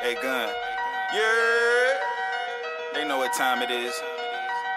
Hey, Gun. Yeah. They know what time it is.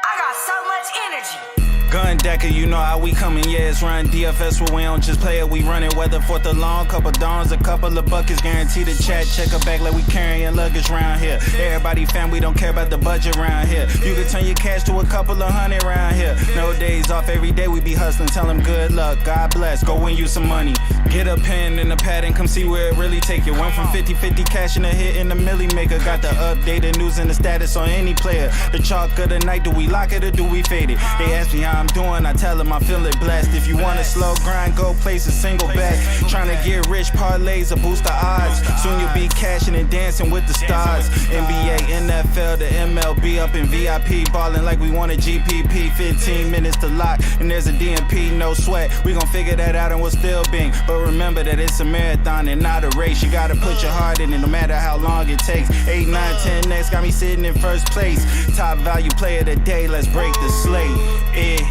I got so much energy. Gun Decker, you know how we coming, yeah, it's run DFS where we don't just play it, we run it. Whether for the long, couple dawns, a couple of buckets, guaranteed to chat. Check a bag like we carrying luggage round here. Everybody fam, we don't care about the budget round here. You can turn your cash to a couple of hundred round here. No days off, every day we be hustling. Tell them good luck, God bless, go win you some money. Get a pen and a pad and come see where it really take you. Went from 50-50 cash in a hit in the milli maker. Got the updated news and the status on any player. The chalk of the night, do we lock it or do we fade it? They ask me how I'm doing, I tell them I feel it blessed. If you want a slow grind, go place a single bet. Trying to get rich parlays or boost the odds. Soon you'll be cashing and dancing with the stars. NBA, NFL, the MLB up in VIP. Balling like we want a GPP. 15 minutes to lock and there's a DMP, no sweat. We gon' figure that out and we'll still bing. But remember that it's a marathon and not a race. You gotta put your heart in it no matter how long it takes. 8, 9, 10 next got me sitting in first place. Top value player of the day, let's break the slate.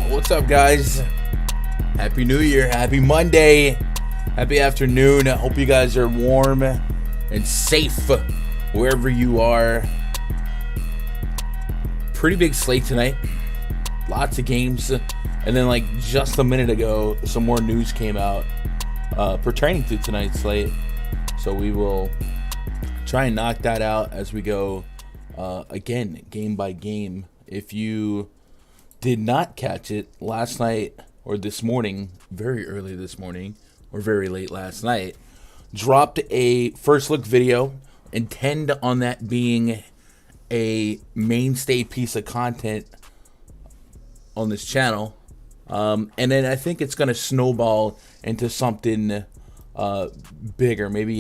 What's up, guys? Happy New Year. Happy Monday. Happy afternoon. I hope you guys are warm and safe wherever you are. Pretty big slate tonight. Lots of games. And then, like, just a minute ago, some more news came out pertaining to tonight's slate. So we will try and knock that out as we go, again, game by game. If you did not catch it last night or this morning, very early this morning, or very late last night, dropped a first look video, intend on that being a mainstay piece of content on this channel. And then I think it's going to snowball into something bigger, maybe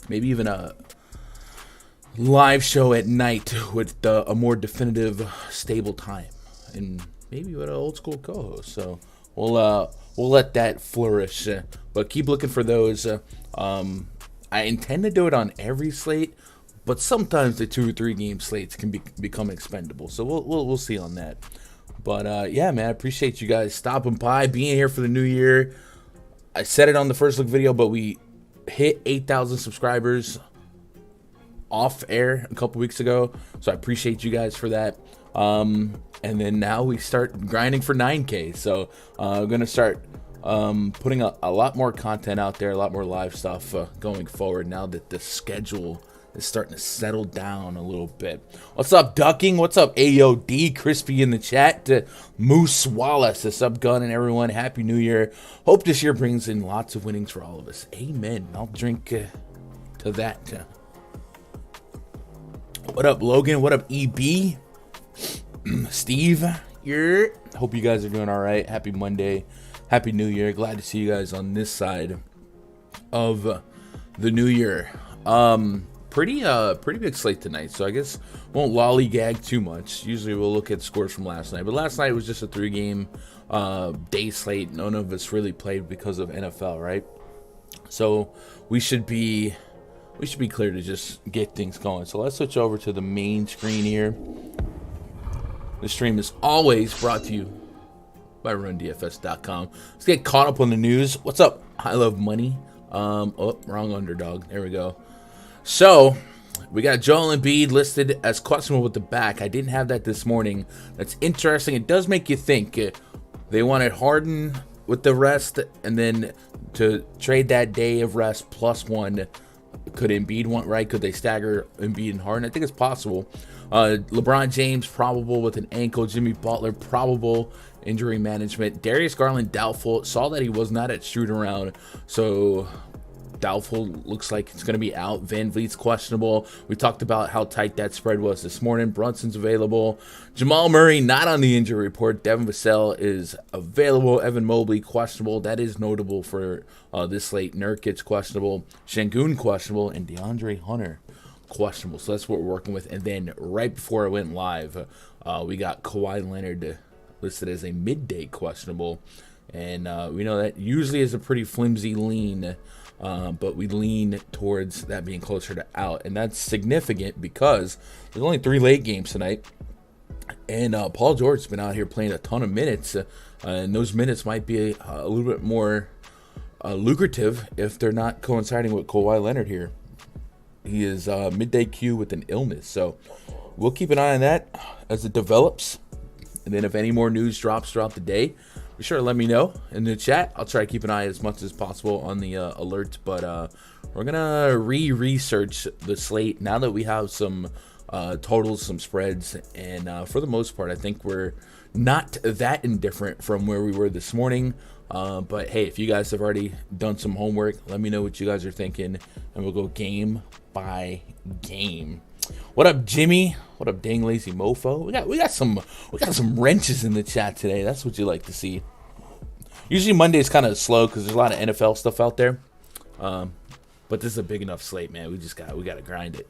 even a live show at night with a more definitive, stable time, and maybe with an old school co-host. So we'll let that flourish, but keep looking for those. I intend to do it on every slate, but sometimes the 2 or 3 game slates can become expendable. So we'll see on that. But yeah, man, I appreciate you guys stopping by, being here for the new year. I said it on the first look video, but we hit 8,000 subscribers off air a couple weeks ago, so I appreciate you guys for that. And then now we start grinding for 9K. So I'm gonna start putting a lot more content out there, a lot more live stuff going forward now that the schedule is starting to settle down a little bit. What's up, Ducking? What's up, AOD? Crispy in the chat. Moose Wallace. What's up, Gun and everyone? Happy New Year. Hope this year brings in lots of winnings for all of us. Amen. I'll drink to that. What up, Logan? What up, EB? Steve? Hope you guys are doing all right. Happy Monday. Happy New Year. Glad to see you guys on this side of the new year. Pretty big slate tonight, so I guess won't lollygag too much. Usually we'll look at scores from last night, but last night was just a 3-game day slate. None of us really played because of NFL, right? So we should be clear to just get things going. So let's switch over to the main screen here. The stream is always brought to you by RunDFS.com. Let's get caught up on the news. What's up? I love money. Oh, wrong underdog. There we go. So we got Joel Embiid listed as questionable with the back. I didn't have that this morning. That's interesting. It does make you think. They wanted Harden with the rest, and then to trade that day of rest +1. Could Embiid want right? Could they stagger Embiid and Harden? I think it's possible. LeBron James probable with an ankle. Jimmy Butler probable injury management. Darius Garland doubtful. Saw that he was not at shoot around, so doubtful. Looks like it's going to be out. Van Vliet's questionable. We talked about how tight that spread was this morning. Brunson's available. Jamal Murray not on the injury report. Devin Vassell is available. Evan Mobley questionable. That is notable for this slate. Nurkic's questionable. Şengün questionable. And DeAndre Hunter questionable. So that's what we're working with. And then right before I went live, we got Kawhi Leonard listed as a midday questionable. And we know that usually is a pretty flimsy lean. But we lean towards that being closer to out. And that's significant because there's only 3 late games tonight. And Paul George has been out here playing a ton of minutes, and those minutes might be a little bit more lucrative if they're not coinciding with Kawhi Leonard here. He is midday Q with an illness, so we'll keep an eye on that as it develops. And then if any more news drops throughout the day, be sure to let me know in the chat. I'll try to keep an eye as much as possible on the alerts, but we're going to research the slate now that we have some totals, some spreads, and for the most part, I think we're not that indifferent from where we were this morning. But hey, if you guys have already done some homework, let me know what you guys are thinking, and we'll go game by game. What up, Jimmy? What up, dang lazy mofo? We got some wrenches in the chat today. That's what you like to see. Usually Monday's kind of slow because there's a lot of NFL stuff out there. But this is a big enough slate, man. We got to grind it.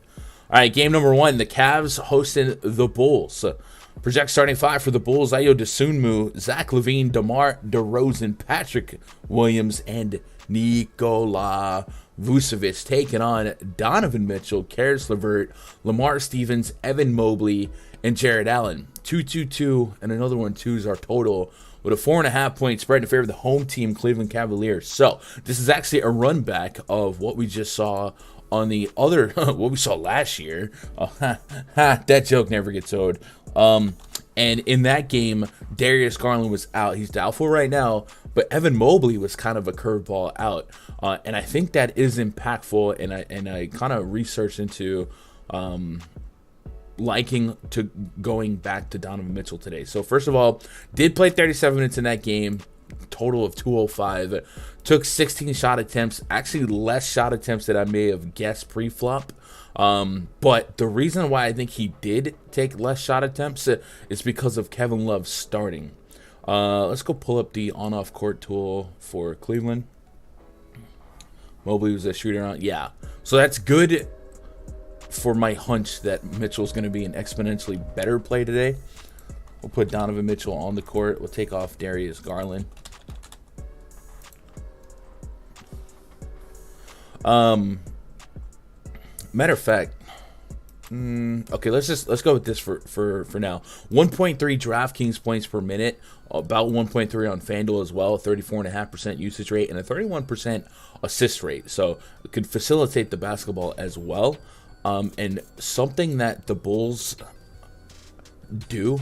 All right, game number 1, the Cavs hosting the Bulls. Project starting 5 for the Bulls: Ayo Dosunmu, Zach LaVine, DeMar DeRozan, Patrick Williams, and Nikola Vucevic, taking on Donovan Mitchell, Karis LeVert, Lamar Stevens, Evan Mobley, and Jared Allen. 2-2-2, and another one 2 is our total, with a 4.5-point spread in favor of the home team, Cleveland Cavaliers. So this is actually a run back of what we just saw on the other, what we saw last year. That joke never gets old. And in that game, Darius Garland was out. He's doubtful right now, but Evan Mobley was kind of a curveball out. And I think that is impactful, and I kind of researched into liking to going back to Donovan Mitchell today. So first of all, did play 37 minutes in that game, total of 205, took 16 shot attempts, actually less shot attempts than I may have guessed pre-flop. But the reason why I think he did take less shot attempts is because of Kevin Love starting. Let's go pull up the on-off court tool for Cleveland. Mobley was a shooter on. Yeah. So that's good for my hunch that Mitchell's going to be an exponentially better play today. We'll put Donovan Mitchell on the court. We'll take off Darius Garland. Matter of fact, okay, let's go with this for now. 1.3 DraftKings points per minute, about 1.3 on FanDuel as well, 34.5% usage rate, and a 31% assist rate. So it could facilitate the basketball as well. And something that the Bulls do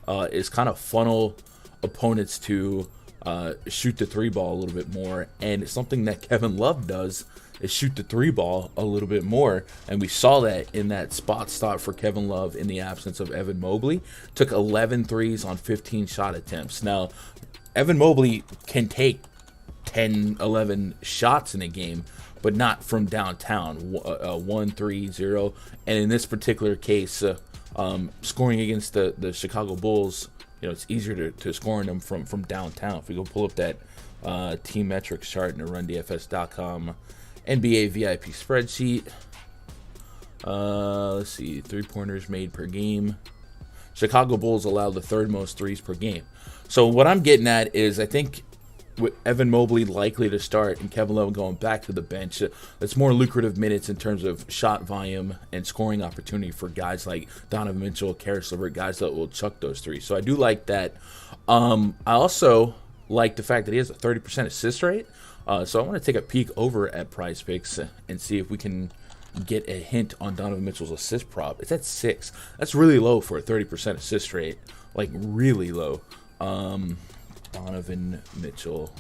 is kind of funnel opponents to shoot the 3 ball a little bit more, and something that Kevin Love does is shoot the 3 ball a little bit more, and we saw that in that spot start for Kevin Love in the absence of Evan Mobley. Took 11 threes on 15 shot attempts. Now, Evan Mobley can take 10, 11 shots in a game, but not from downtown. 1, 3, 0, and in this particular case, scoring against the Chicago Bulls, it's easier to scoring them from downtown. If we go pull up that team metrics chart in the RunDFS.com NBA VIP spreadsheet, let's see, 3-pointers made per game. Chicago Bulls allow the 3rd most threes per game. So what I'm getting at is, I think with Evan Mobley likely to start and Kevin Love going back to the bench, it's more lucrative minutes in terms of shot volume and scoring opportunity for guys like Donovan Mitchell, Karis LeVert, guys that will chuck those threes. So I do like that. I also like the fact that he has a 30% assist rate. So I want to take a peek over at PrizePicks and see if we can get a hint on Donovan Mitchell's assist prop. It's at 6. That's really low for a 30% assist rate. Like, really low. Donovan Mitchell.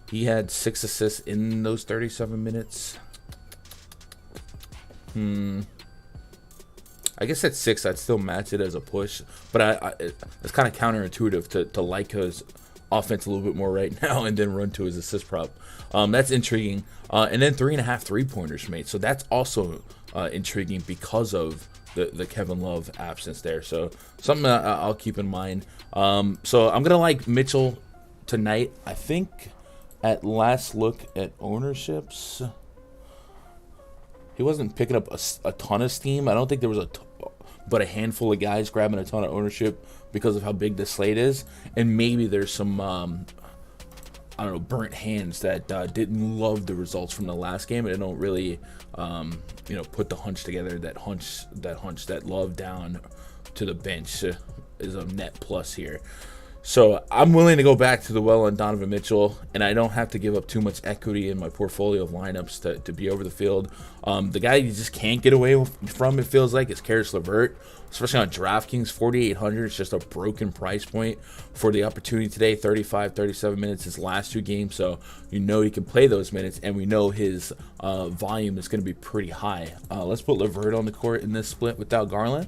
He had 6 assists in those 37 minutes. I guess at 6, I'd still match it as a push. But it's kind of counterintuitive to like his offense a little bit more right now and then run to his assist prop. That's intriguing. And then 3.5 3-pointers made. So that's also intriguing because of the Kevin Love absence there. So something I'll keep in mind. So I'm going to like Mitchell tonight. I think at last look at ownerships, he wasn't picking up a ton of steam. I don't think there was but a handful of guys grabbing a ton of ownership because of how big the slate is. And maybe there's some, I don't know, burnt hands that didn't love the results from the last game, and they don't really, put the hunch together, that hunch that Love down to the bench is a net plus here. So I'm willing to go back to the well on Donovan Mitchell, and I don't have to give up too much equity in my portfolio of lineups to be over the field. The guy you just can't get away from, it feels like, is Karis LeVert, especially on DraftKings. 4,800 is just a broken price point for the opportunity today. 35, 37 minutes his last 2 games, so you know he can play those minutes, and we know his volume is going to be pretty high. Let's put LeVert on the court in this split without Garland.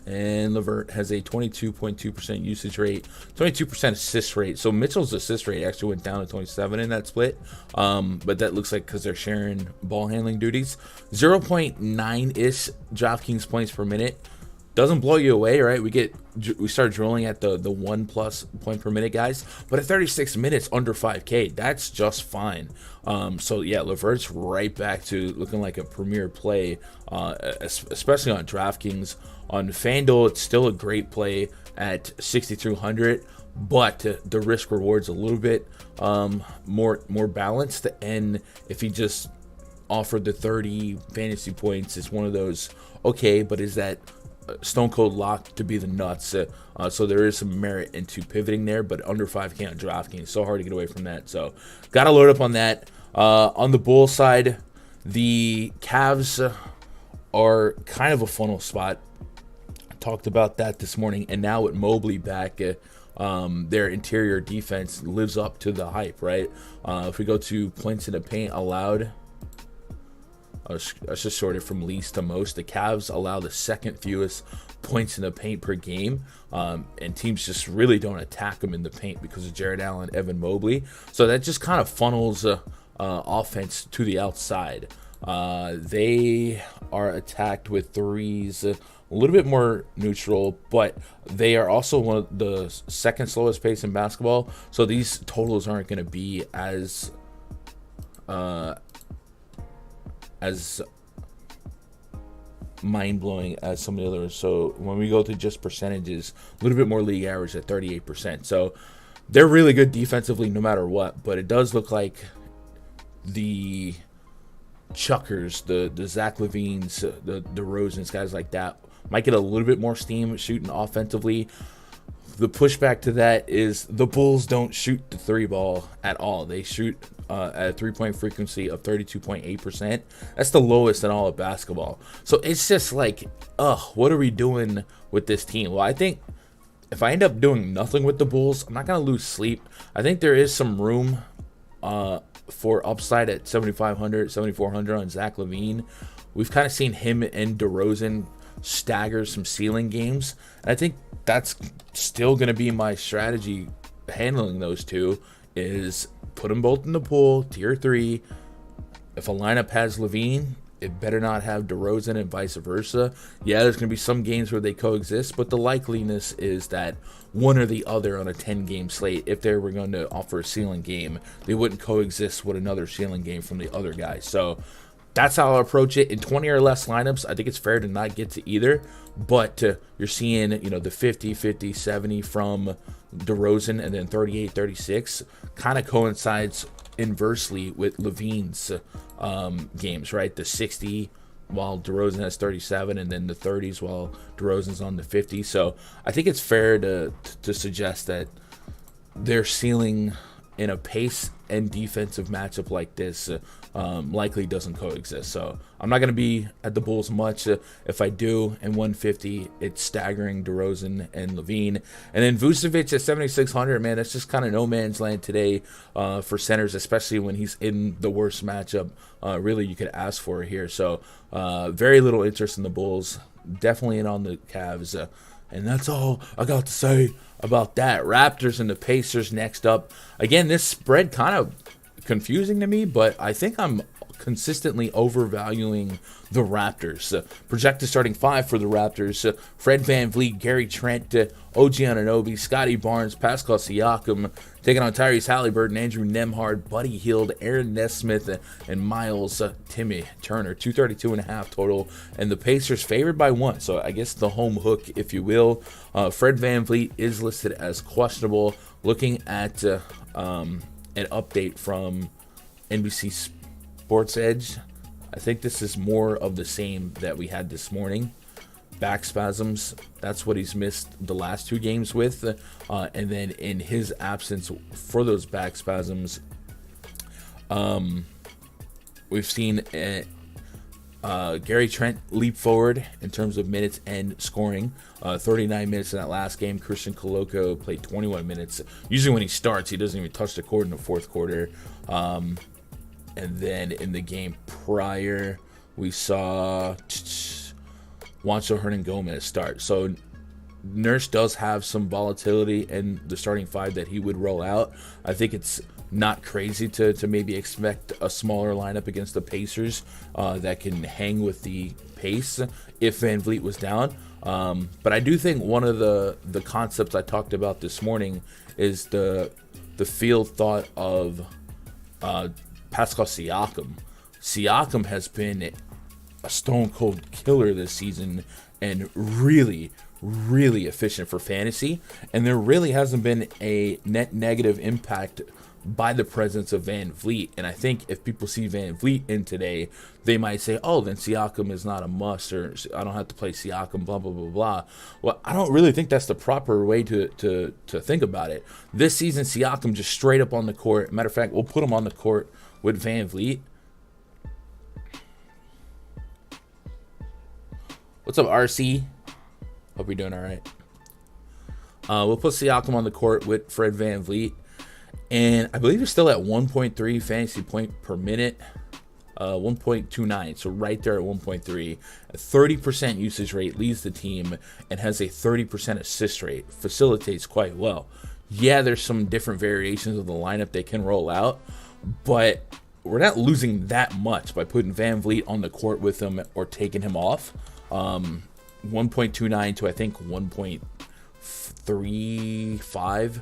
And LeVert has a 22.2% usage rate, 22% assist rate. So Mitchell's assist rate actually went down to 27 in that split. But that looks like because they're sharing ball handling duties. 0.9-ish DraftKings points per minute. Doesn't blow you away, right? We start drilling at the 1+ point per minute guys, but at 36 minutes under 5K, that's just fine. So yeah, LeVert's right back to looking like a premier play, especially on DraftKings. On FanDuel, it's still a great play at 6,200, but the risk reward's a little bit more balanced. And if he just offered the 30 fantasy points, it's one of those, okay, but is that stone cold lock to be the nuts? So there is some merit into pivoting there, but under 5K on DraftKings, so hard to get away from that. So gotta load up on that. On the Bulls side, the Cavs are kind of a funnel spot. Talked about that this morning, and now with Mobley back, their interior defense lives up to the hype, right? If we go to points in the paint allowed, let's just sort it from least to most. The Cavs allow the second fewest points in the paint per game, and teams just really don't attack them in the paint because of Jared Allen, Evan Mobley. So that just kind of funnels offense to the outside. They are attacked with threes, a little bit more neutral, but they are also one of the second slowest pace in basketball. So these totals aren't going to be as mind-blowing as some of the others. So when we go to just percentages, a little bit more league average at 38%. So they're really good defensively no matter what, but it does look like the chuckers, the Zach LaVines, the DeRozans, guys like that might get a little bit more steam shooting offensively. The pushback to that is the Bulls don't shoot the 3 ball at all. They shoot at a 3-point frequency of 32.8%. That's the lowest in all of basketball. So it's just like, what are we doing with this team? Well, I think if I end up doing nothing with the Bulls, I'm not going to lose sleep. I think there is some room for upside at 7,500, 7,400 on Zach LaVine. We've kind of seen him and DeRozan stagger some ceiling games. And I think that's still going to be my strategy handling those two, is put them both in the pool, tier 3. If a lineup has LaVine, it better not have DeRozan and vice versa. Yeah, there's going to be some games where they coexist, but the likeliness is that one or the other on a 10-game slate, if they were going to offer a ceiling game, they wouldn't coexist with another ceiling game from the other guy. So that's how I'll approach it. In 20 or less lineups, I think it's fair to not get to either, but you're seeing, the 50, 50, 70 from DeRozan, and then 38, 36 kind of coincides inversely with LaVine's games, right? The 60 while DeRozan has 37, and then the 30s while DeRozan's on the 50. So I think it's fair to suggest that their ceiling in a pace and defensive matchup like this likely doesn't coexist. So I'm not going to be at the Bulls much. If I do, in 150, it's staggering DeRozan and LaVine. And then Vucevic at 7,600, man, that's just kind of no man's land today for centers, especially when he's in the worst matchup really you could ask for here. So very little interest in the Bulls. Definitely in on the Cavs. And that's all I got to say about that. Raptors and the Pacers next up. Again, this spread kind of confusing to me, but I think I'm consistently overvaluing the Raptors. Projected starting 5 for the Raptors: Fred VanVleet, Gary Trent, OG Anunoby, Scotty Barnes, Pascal Siakam, taking on Tyrese Halliburton, Andrew Nembhard, Buddy Hield, Aaron Nesmith, and Miles Timmy Turner. 232.5 total, and the Pacers favored by 1, so I guess the home hook, if you will. Fred VanVleet is listed as questionable. Looking at an update from NBC Sports Edge. I think this is more of the same that we had this morning. Back spasms, that's what he's missed the last 2 games with. And then in his absence for those back spasms, we've seen Gary Trent leap forward in terms of minutes and scoring. 39 minutes in that last game. Christian Coloco played 21 minutes. Usually when he starts, he doesn't even touch the court in the fourth quarter. And then in the game prior, we saw Juancho Hernan-Gomez start. So Nurse does have some volatility in the starting 5 that he would roll out. I think it's not crazy to maybe expect a smaller lineup against the Pacers that can hang with the pace if Van Vliet was down. But I do think one of the concepts I talked about this morning is the field thought of Pascal Siakam. Siakam has been a stone cold killer this season and really efficient for fantasy, and there really hasn't been a net negative impact by the presence of Van Vliet. And I think if people see Van Vliet in today, they might say, oh, then Siakam is not a must, or I don't have to play Siakam, blah, blah, blah, blah. Well, I don't really think that's the proper way to think about it. This season, Siakam just straight up on the court. Matter of fact, we'll put him on the court with Van Vliet. What's up, RC? Hope you're doing all right. We'll put Siakam on the court with Fred Van Vliet. And I believe he's still at 1.3 fantasy point per minute. 1.29, so right there at 1.3. A 30% usage rate, leads the team, and has a 30% assist rate. Facilitates quite well. Yeah, there's some different variations of the lineup they can roll out, but we're not losing that much by putting Van Vliet on the court with him or taking him off. 1.29 to I think 1.35.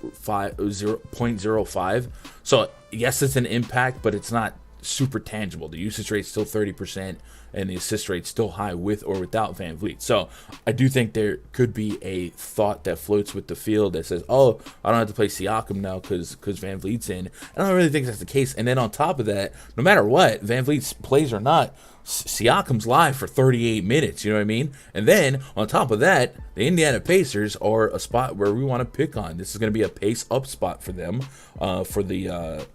0.05. So yes, it's an impact, but it's not super tangible. The usage rate's still 30%, and the assist rate's still high with or without Van Vliet. So I do think there could be a thought that floats with the field that says, oh, I don't have to play Siakam now because Van Vliet's in. I don't really think that's the case. And then on top of that, no matter what, Van Vliet plays or not, Siakam's live for 38 minutes, you know what I mean? And then, on top of that, the Indiana Pacers are a spot where we want to pick on. This is going to be a pace-up spot for them, for the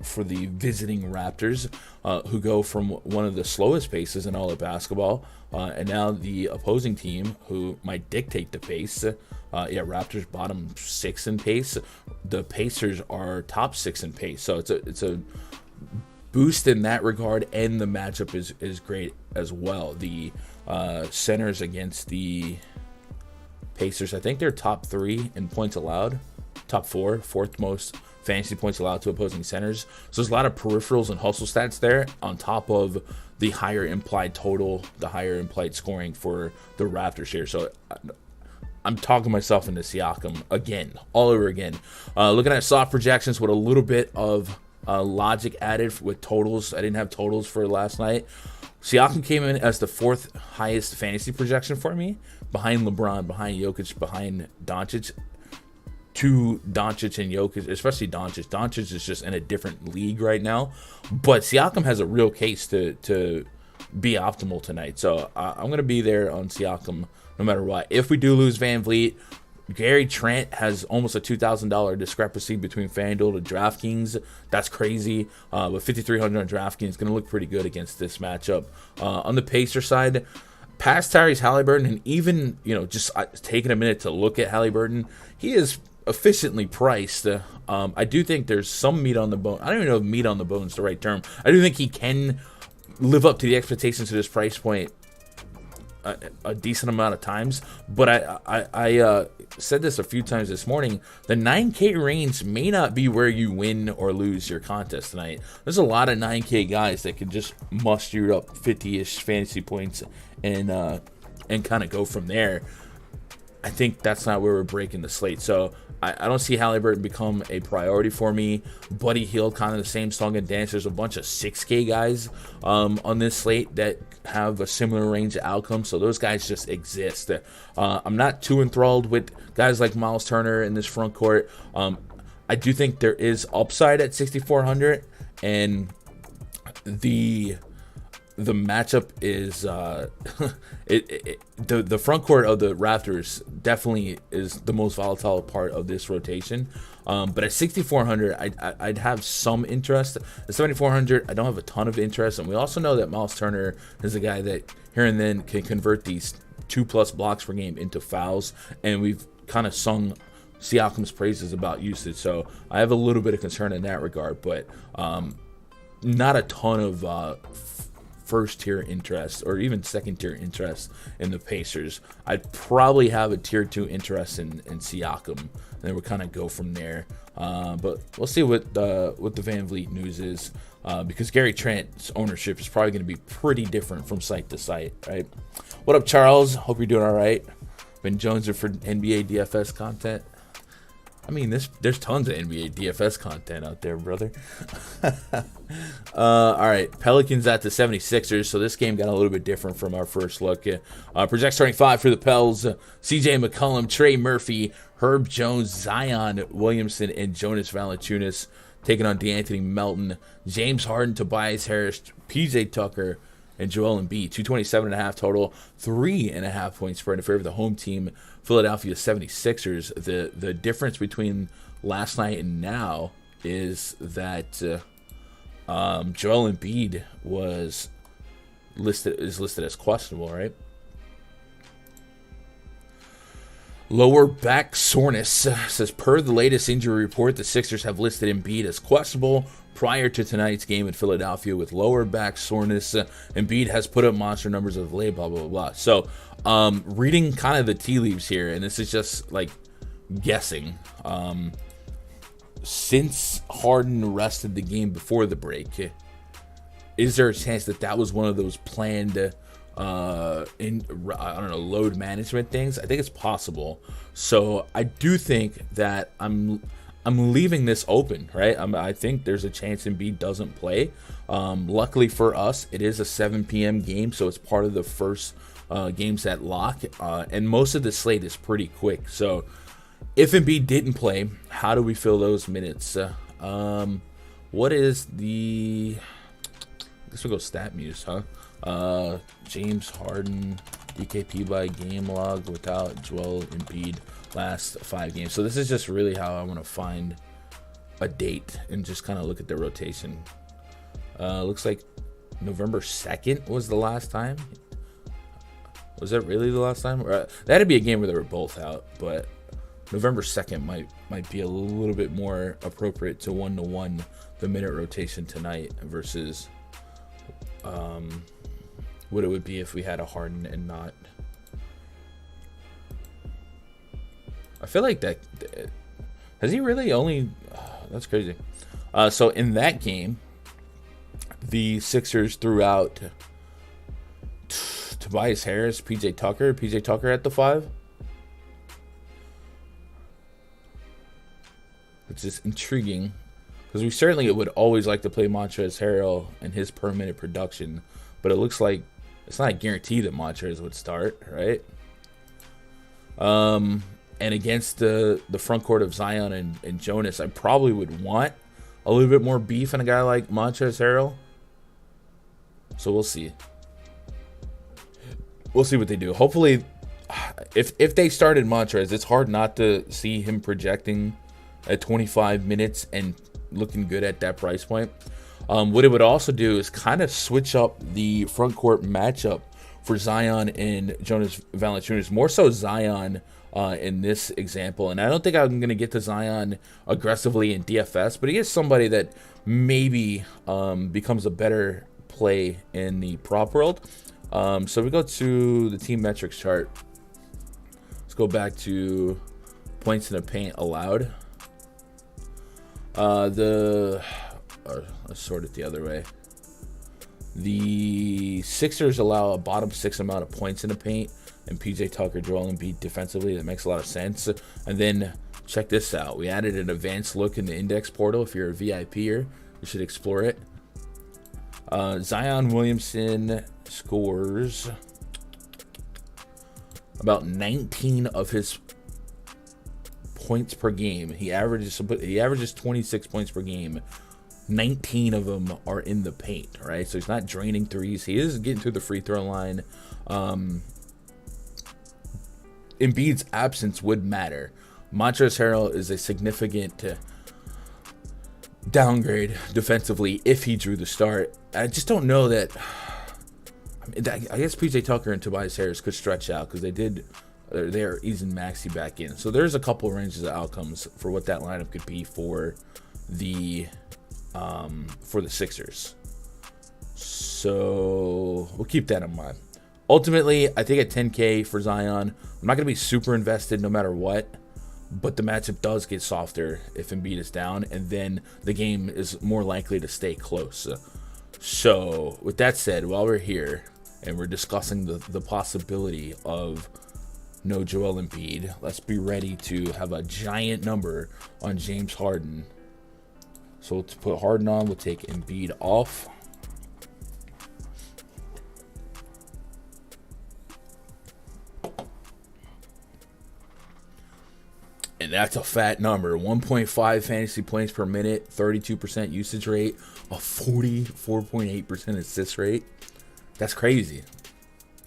visiting Raptors, who go from one of the slowest paces in all of basketball, and now the opposing team, who might dictate the pace. Raptors bottom 6 in pace. The Pacers are top 6 in pace, so it's a boost in that regard, and the matchup is great as well. The centers against the Pacers, I think they're top 3 in points allowed, top 4, fourth most fantasy points allowed to opposing centers. So there's a lot of peripherals and hustle stats there on top of the higher implied total, the higher implied scoring for the Raptors here. So I'm talking myself into Siakam again, all over again. Looking at soft projections with a little bit of logic added with totals. I didn't have totals for last night. Siakam came in as the 4th highest fantasy projection for me, behind LeBron, behind Jokic, behind Doncic. To Doncic and Jokic, especially Doncic. Doncic is just in a different league right now, but Siakam has a real case to be optimal tonight. So I'm going to be there on Siakam no matter what. If we do lose Van Vliet, Gary Trent has almost a $2,000 discrepancy between FanDuel to DraftKings. That's crazy. With 5,300 on DraftKings, going to look pretty good against this matchup. On the Pacer side, past Tyrese Halliburton, and even just taking a minute to look at Halliburton, he is efficiently priced. I do think there's some meat on the bone. I don't even know if meat on the bone is the right term. I do think he can live up to the expectations of this price point a decent amount of times, but I said this a few times this morning. The 9K range may not be where you win or lose your contest tonight. There's a lot of 9K guys that can just muster up 50-ish fantasy points and kind of go from there. I think that's not where we're breaking the slate. So I don't see Halliburton become a priority for me. Buddy Hield, kind of the same song and dance. There's a bunch of 6K guys on this slate that have a similar range of outcomes. So those guys just exist. I'm not too enthralled with guys like Miles Turner in this front court. I do think there is upside at 6,400, and the matchup is the front court of the Raptors definitely is the most volatile part of this rotation. But at 6,400, I'd have some interest. At 7,400, I don't have a ton of interest, and we also know that Miles Turner is a guy that here and then can convert these 2+ blocks per game into fouls, and we've kind of sung Siakam's praises about usage, so I have a little bit of concern in that regard, but not a ton of first tier interest or even second tier interest in the Pacers. I'd probably have a tier 2 interest in Siakam, and then we'll kind of go from there. But we'll see what the Van Vliet news is, because Gary Trent's ownership is probably going to be pretty different from site to site, right? What up, Charles? Hope you're doing all right. Been jonesing for NBA DFS content. I mean, there's tons of NBA DFS content out there, brother. All right, Pelicans at the 76ers. So this game got a little bit different from our first look. Project starting 5 for the Pels. CJ McCollum, Trey Murphy, Herb Jones, Zion Williamson, and Jonas Valanciunas taking on DeAnthony Melton, James Harden, Tobias Harris, PJ Tucker, and Joel Embiid. 227.5 total, 3.5 point spread in favor of the home team, Philadelphia 76ers. The difference between last night and now is that Joel Embiid is listed as questionable, right? Lower back soreness says, per the latest injury report, the Sixers have listed Embiid as questionable prior to tonight's game in Philadelphia with lower back soreness. Embiid has put up monster numbers of late, blah, blah, blah. So, reading kind of the tea leaves here, and this is just like guessing. Since Harden rested the game before the break, is there a chance that was one of those planned load management things? I think it's possible. So I do think that I'm leaving this open, right? I think there's a chance Embiid doesn't play. Luckily for us, it is a 7 p.m. game, so it's part of the first games at lock, and most of the slate is pretty quick. So if Embiid didn't play, how do we fill those minutes? What is the... I guess we'll go stat muse, huh? James Harden, DKP by game log without Joel Embiid last 5 games. So this is just really how I want to find a date and just kind of look at the rotation. Looks like November 2nd was the last time. Was that really the last time? That'd be a game where they were both out, but November 2nd might be a little bit more appropriate to 1-to-1 the minute rotation tonight versus what it would be if we had a Harden and not. I feel like that. Has he really only... that's crazy. So in that game, the Sixers threw out Tobias Harris, PJ Tucker at the 5. Which is intriguing, because we certainly would always like to play Montrezl Harrell and his per minute production, but it looks like it's not a guarantee that Montrezl would start, right? And against the front court of Zion and Jonas, I probably would want a little bit more beef in a guy like Montrezl Harrell. So we'll see. We'll see what they do. Hopefully, if they started Montrezl, it's hard not to see him projecting at 25 minutes and looking good at that price point. What it would also do is kind of switch up the front court matchup for Zion and Jonas Valanciunas. More so Zion in this example. And I don't think I'm going to get to Zion aggressively in DFS, but he is somebody that maybe becomes a better play in the prop world. So we go to the team metrics chart. Let's go back to points in the paint allowed. Let's sort it the other way. The Sixers allow a bottom 6 amount of points in the paint, and PJ Tucker, Joel Embiid defensively. That makes a lot of sense. And then check this out. We added an advanced look in the index portal. If you're a VIPer, you should explore it. Zion Williamson scores about 19 of his points per game. He averages 26 points per game. 19 of them are in the paint, right? So he's not draining threes. He is getting to the free throw line. Embiid's absence would matter. Montrezl Harrell is a significant downgrade defensively if he drew the start. I just don't know that. I guess PJ Tucker and Tobias Harris could stretch out because they're easing Maxey back in. So there's a couple ranges of outcomes for what that lineup could be for the Sixers. So we'll keep that in mind. Ultimately, I think at 10K for Zion, I'm not going to be super invested no matter what, but the matchup does get softer if Embiid is down, and then the game is more likely to stay close. So with that said, while we're here and we're discussing the possibility of no Joel Embiid, let's be ready to have a giant number on James Harden. So to put Harden on, we'll take Embiid off. And that's a fat number. 1.5 fantasy points per minute, 32% usage rate, a 44.8% assist rate. That's crazy.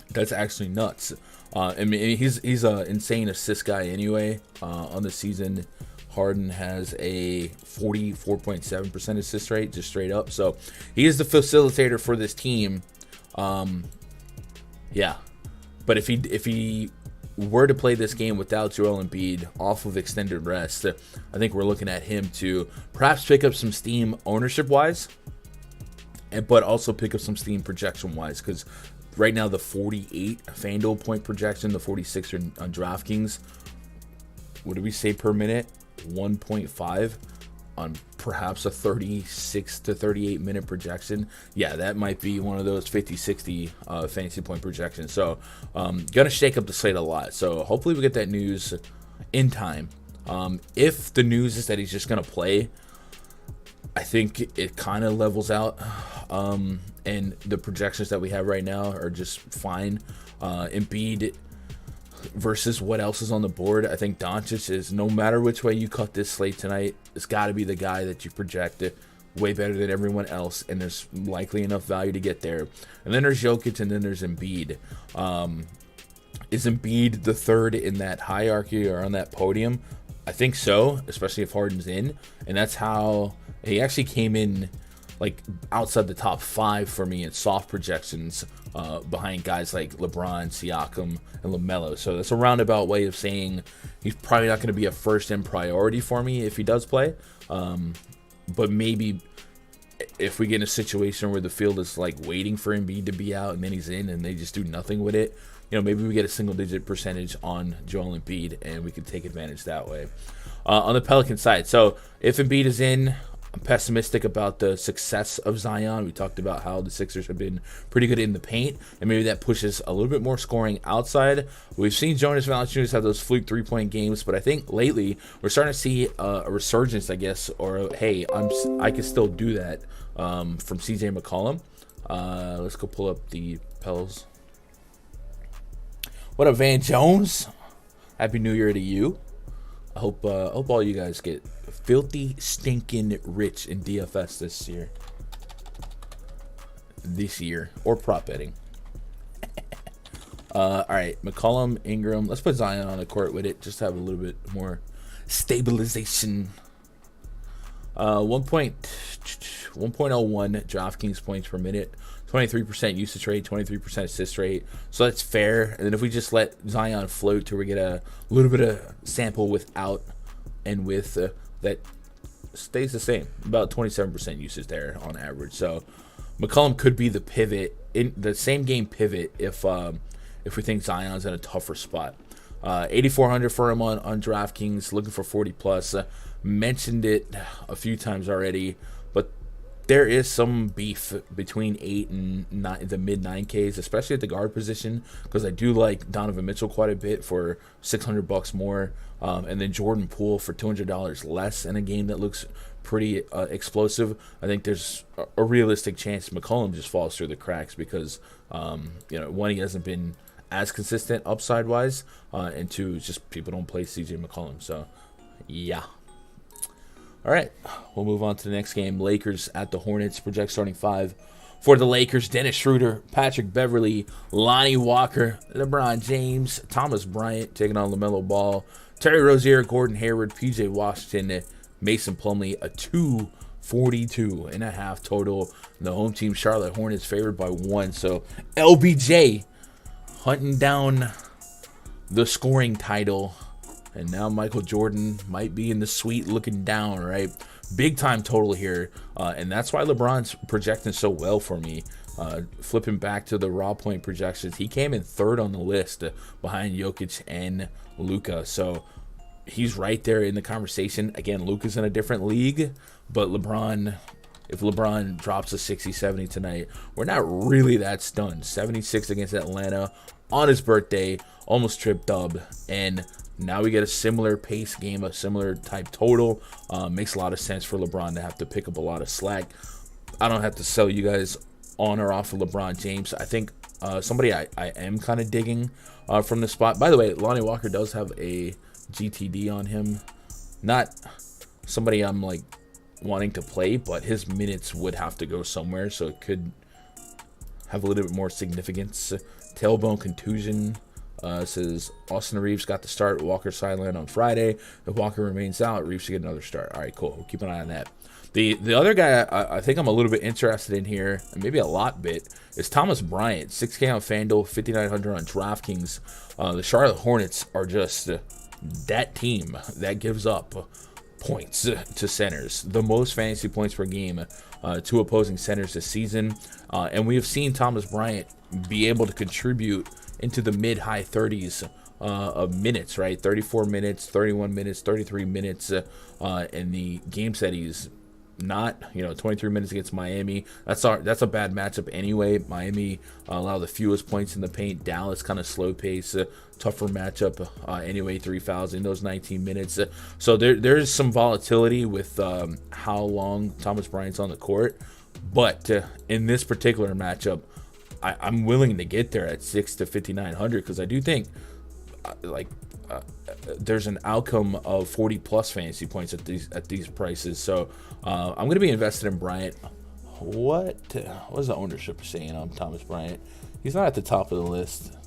That's actually nuts. I mean, he's an insane assist guy anyway. On the season, Harden has a 44.7% assist rate, just straight up. So he is the facilitator for this team. Yeah. But if he were to play this game without Joel Embiid off of extended rest, I think we're looking at him to perhaps pick up some steam ownership-wise, but also pick up some steam projection-wise, because right now the 48 FanDuel point projection, the 46 on DraftKings, what did we say per minute? 1.5 on perhaps a 36 to 38 minute projection. Yeah, that might be one of those 50-60 fantasy point projections. So gonna shake up the slate a lot. So hopefully we get that news in time. If the news is that he's just gonna play, I think it kind of levels out. And the projections that we have right now are just fine. Embiid versus what else is on the board, I think Doncic is, no matter which way you cut this slate tonight, it's got to be the guy that you project it way better than everyone else, and there's likely enough value to get there. And then there's Jokic, and then there's Embiid. Is Embiid the third in that hierarchy or on that podium? I think so, especially if Harden's in. And that's how he actually came in, like, outside the top 5 for me in soft projections, behind guys like LeBron, Siakam, and LaMelo. So that's a roundabout way of saying he's probably not going to be a first-in priority for me if he does play. But maybe if we get in a situation where the field is like waiting for Embiid to be out and then he's in and they just do nothing with it, maybe we get a single-digit percentage on Joel Embiid and we can take advantage that way. On the Pelican side, so if Embiid is in, I'm pessimistic about the success of Zion. We talked about how the Sixers have been pretty good in the paint, and maybe that pushes a little bit more scoring outside. We've seen Jonas Valanciunas have those fluke three-point games, but I think lately we're starting to see a resurgence, I guess, or hey, I can still do that from CJ McCollum. Let's go pull up the Pels. What up, Van Jones? Happy New Year to you. I hope all you guys get filthy, stinking rich in DFS this year, or prop betting. All right, McCollum, Ingram. Let's put Zion on the court with it, just to have a little bit more stabilization. 1.01 DraftKings points per minute, 23% usage rate, 23% assist rate. So that's fair. And then if we just let Zion float till we get a little bit of sample without and with, that stays the same, about 27% usage there on average. So McCollum could be the pivot, in the same game pivot, if we think Zion's in a tougher spot. 8,400 for him on DraftKings, looking for 40 plus. Mentioned it a few times already, but there is some beef between 8 and 9, the mid 9Ks, especially at the guard position, because I do like Donovan Mitchell quite a bit for $600 more, and then Jordan Poole for $200 less in a game that looks pretty explosive. I think there's a realistic chance McCollum just falls through the cracks because one, he hasn't been as consistent upside wise, and two, it's just people don't play CJ McCollum. So Yeah. All right, we'll move on to the next game. Lakers at the Hornets. Project starting 5 for the Lakers: Dennis Schroeder, Patrick Beverley, Lonnie Walker, LeBron James, Thomas Bryant taking on LaMelo Ball, Terry Rozier, Gordon Hayward, PJ Washington, Mason Plumlee. A 242.5 total. The home team, Charlotte Hornets, favored by 1. So LBJ hunting down the scoring title. And now Michael Jordan might be in the suite looking down, right? Big time total here. And that's why LeBron's projecting so well for me. Flipping back to the raw point projections, he came in 3rd on the list behind Jokic and Luka. So he's right there in the conversation. Again, Luka's in a different league, but LeBron, if LeBron drops a 60-70 tonight, we're not really that stunned. 76 against Atlanta on his birthday, almost tripped dub, and now we get a similar pace game, a similar type total. Makes a lot of sense for LeBron to have to pick up a lot of slack. I don't have to sell you guys on or off of LeBron James. I think somebody I am kind of digging from the spot. By the way, Lonnie Walker does have a GTD on him. Not somebody I'm like wanting to play, but his minutes would have to go somewhere, so it could have a little bit more significance. Tailbone contusion. Says Austin Reeves got the start. Walker sidelined on Friday. If Walker remains out, Reeves should get another start. All right, cool. We'll keep an eye on that. The other guy I think I'm a little bit interested in here, and maybe a lot bit, is Thomas Bryant. 6K on FanDuel, 5,900 on DraftKings. The Charlotte Hornets are just that team that gives up points to centers. The most fantasy points per game to opposing centers this season. And we have seen Thomas Bryant be able to contribute into the mid-high 30s of minutes, right? 34 minutes, 31 minutes, 33 minutes in the games that he's not, 23 minutes against Miami. That's a bad matchup anyway. Miami allow the fewest points in the paint. Dallas kind of slow pace, tougher matchup anyway. 3 fouls in those 19 minutes. So there's some volatility with how long Thomas Bryant's on the court. But in this particular matchup, I'm willing to get there at 6 to 5,900 because I do think there's an outcome of 40 plus fantasy points at these prices. So I'm going to be invested in Bryant. What is the ownership saying on Thomas Bryant? He's not at the top of the list.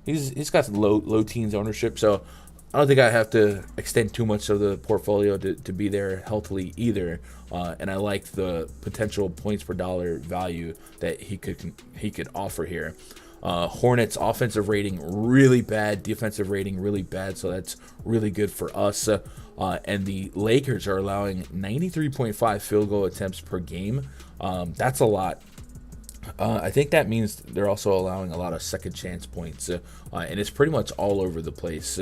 He's got low teens ownership, so I don't think I have to extend too much of the portfolio to be there healthily either. And I like the potential points per dollar value that he could offer here. Hornets offensive rating really bad, defensive rating really bad, so that's really good for us. And the Lakers are allowing 93.5 field goal attempts per game. That's a lot. I think that means they're also allowing a lot of second chance points, and it's pretty much all over the place.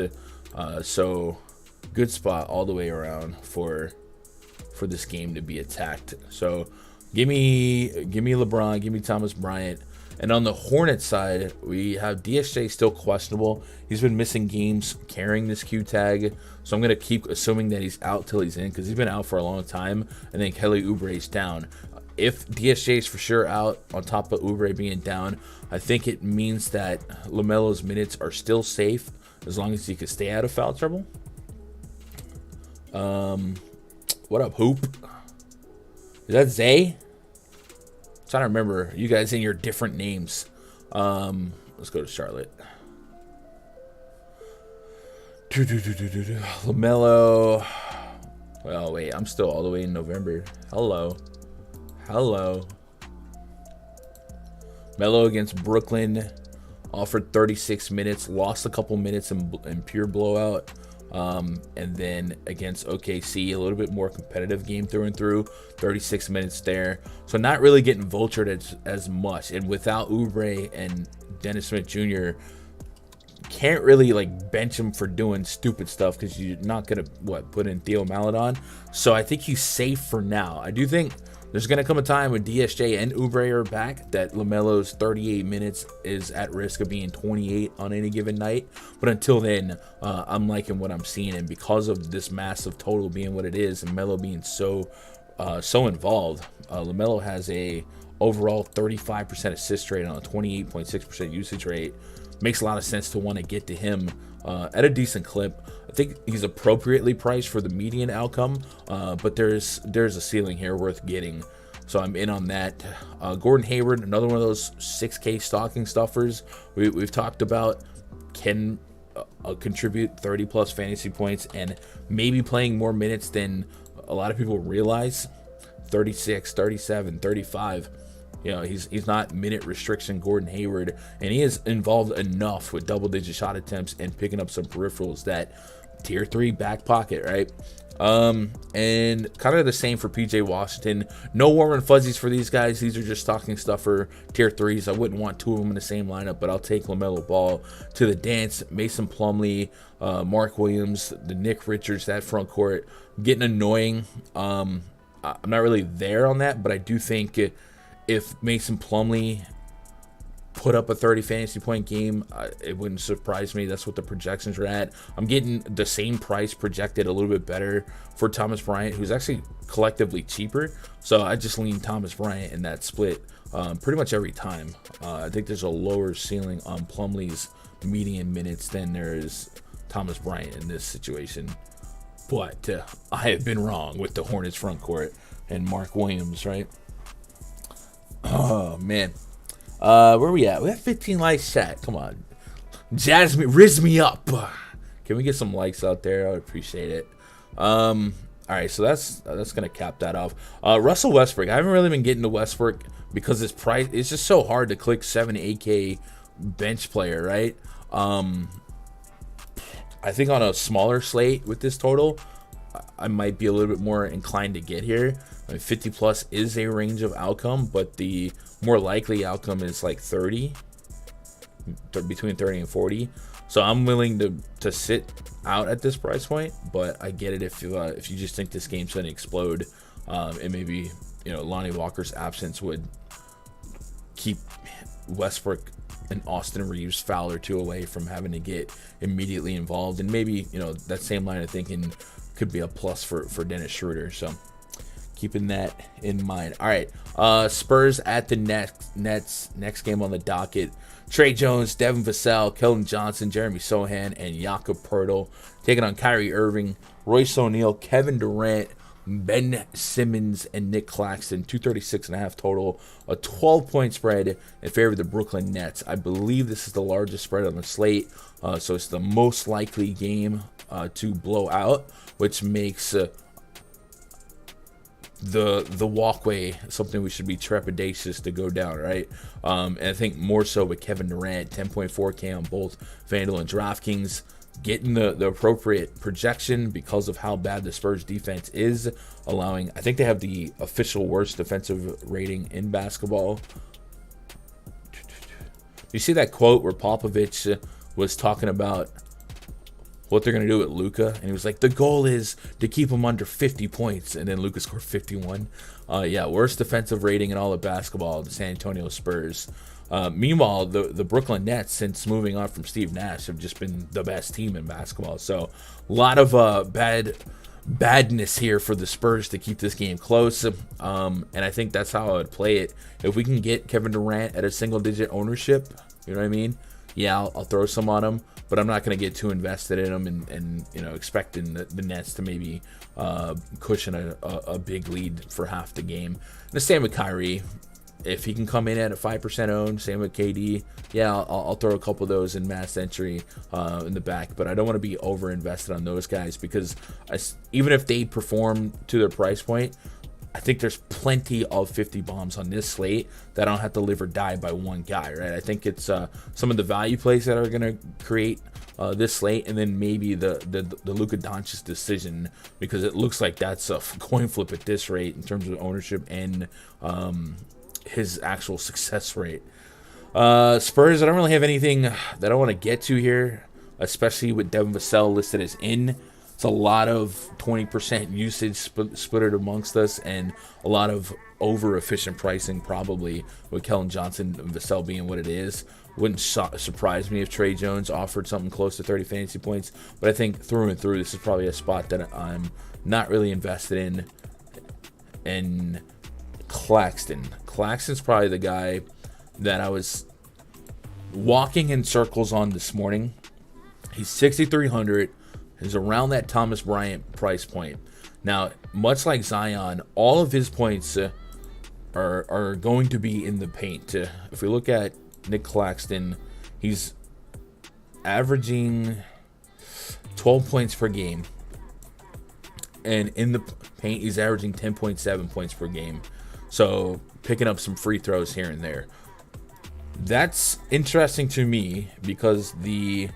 So good spot all the way around for this game to be attacked. So give me LeBron, give me Thomas Bryant. And on the Hornets side, we have DSJ still questionable. He's been missing games carrying this Q tag. So I'm going to keep assuming that he's out till he's in because he's been out for a long time. And then Kelly Oubre's down. If DSJ is for sure out on top of Oubre being down, I think it means that LaMelo's minutes are still safe as long as he can stay out of foul trouble. What up, Hoop? Is that Zay? I'm trying to remember you guys in your different names. Let's go to Charlotte. LaMelo. Well, wait, I'm still all the way in November. Hello. Melo against Brooklyn, offered 36 minutes, lost a couple minutes in pure blowout. And then against OKC, a little bit more competitive game through and through, 36 minutes there. So not really getting vultured as much. And without Oubre and Dennis Smith Jr., can't really bench him for doing stupid stuff because you're not going to put in Theo Maledon. So I think he's safe for now. I do think there's going to come a time when DSJ and Oubre are back that LaMelo's 38 minutes is at risk of being 28 on any given night. But until then, I'm liking what I'm seeing. And because of this massive total being what it is and Melo being so involved, LaMelo has a overall 35% assist rate on a 28.6% usage rate. Makes a lot of sense to want to get to him at a decent clip. I think he's appropriately priced for the median outcome, but there's a ceiling here worth getting. So I'm in on that. Gordon Hayward, another one of those 6K stocking stuffers we've talked about, can contribute 30 plus fantasy points and maybe playing more minutes than a lot of people realize. 36, 37, 35. He's not minute restriction Gordon Hayward, and he is involved enough with double-digit shot attempts and picking up some peripherals that tier 3 back pocket, right? And kind of the same for PJ Washington. No warm and fuzzies for these guys. These are just stocking stuffer tier 3s. I wouldn't want two of them in the same lineup, but I'll take LaMelo Ball to the dance. Mason Plumlee, Mark Williams, the Nick Richards, that front court getting annoying. I'm not really there on that, but I do think if Mason Plumlee put up a 30 fantasy point game, it wouldn't surprise me. That's what the projections are at. I'm getting the same price projected a little bit better for Thomas Bryant, who's actually collectively cheaper. So I just lean Thomas Bryant in that split pretty much every time. I think there's a lower ceiling on Plumlee's median minutes than there is Thomas Bryant in this situation. But I have been wrong with the Hornets front court and Mark Williams, right? Oh, man. Where we at? We have 15 likes, chat. Come on. Riz me up. Can we get some likes out there? I would appreciate it. All right, so that's going to cap that off. Russell Westbrook. I haven't really been getting to Westbrook because his price, it's just so hard to click 7 to 8K bench player, right? I think on a smaller slate with this total, I might be a little bit more inclined to get here. 50 plus is a range of outcome, but the more likely outcome is like 30, between 30 and 40. So I'm willing to sit out at this price point, but I get it if you just think this game's going to explode, and maybe Lonnie Walker's absence would keep Westbrook and Austin Reeves foul or two away from having to get immediately involved, and maybe that same line of thinking could be a plus for Dennis Schroeder. So keeping that in mind. All right, Spurs at the Nets. Next game on the docket. Trey Jones, Devin Vassell, Keldon Johnson, Jeremy Sohan, and Jakob Poeltl taking on Kyrie Irving, Royce O'Neal, Kevin Durant, Ben Simmons, and Nick Claxton. 236.5 total. A 12-point spread in favor of the Brooklyn Nets. I believe this is the largest spread on the slate, so it's the most likely game to blow out, which makes the walkway something we should be trepidatious to go down, right? And I think more so with Kevin Durant, 10.4K on both FanDuel and DraftKings, getting the appropriate projection because of how bad the Spurs defense is, allowing, I think they have the official worst defensive rating in basketball. You see that quote where Popovich was talking about what they're going to do with Luka, and he was like, the goal is to keep him under 50 points, and then Luka scored 51. Yeah, worst defensive rating in all of basketball, the San Antonio Spurs. Meanwhile, the Brooklyn Nets, since moving on from Steve Nash, have just been the best team in basketball. So a lot of badness here for the Spurs to keep this game close, and I think that's how I would play it. If we can get Kevin Durant at a single-digit ownership, you know what I mean? Yeah, I'll throw some on him, but I'm not going to get too invested in them and expecting the Nets to maybe cushion a big lead for half the game. And the same with Kyrie. If he can come in at a 5% owned, same with KD, yeah, I'll throw a couple of those in mass entry in the back. But I don't want to be over invested on those guys because even if they perform to their price point, I think there's plenty of 50 bombs on this slate that I don't have to live or die by one guy, right? I think it's some of the value plays that are going to create this slate, and then maybe the Luka Doncic decision, because it looks like that's a coin flip at this rate in terms of ownership and his actual success rate. Spurs, I don't really have anything that I want to get to here, especially with Devin Vassell listed as in. It's a lot of 20% usage split amongst us, and a lot of over-efficient pricing probably with Keldon Johnson and Vassell being what it is. Wouldn't surprise me if Trey Jones offered something close to 30 fantasy points, but I think through and through, this is probably a spot that I'm not really invested in. And Claxton's probably the guy that I was walking in circles on this morning. He's 6,300. He's around that Thomas Bryant price point. Now, much like Zion, all of his points are going to be in the paint. If we look at Nick Claxton, he's averaging 12 points per game. And in the paint, he's averaging 10.7 points per game. So, picking up some free throws here and there. That's interesting to me because the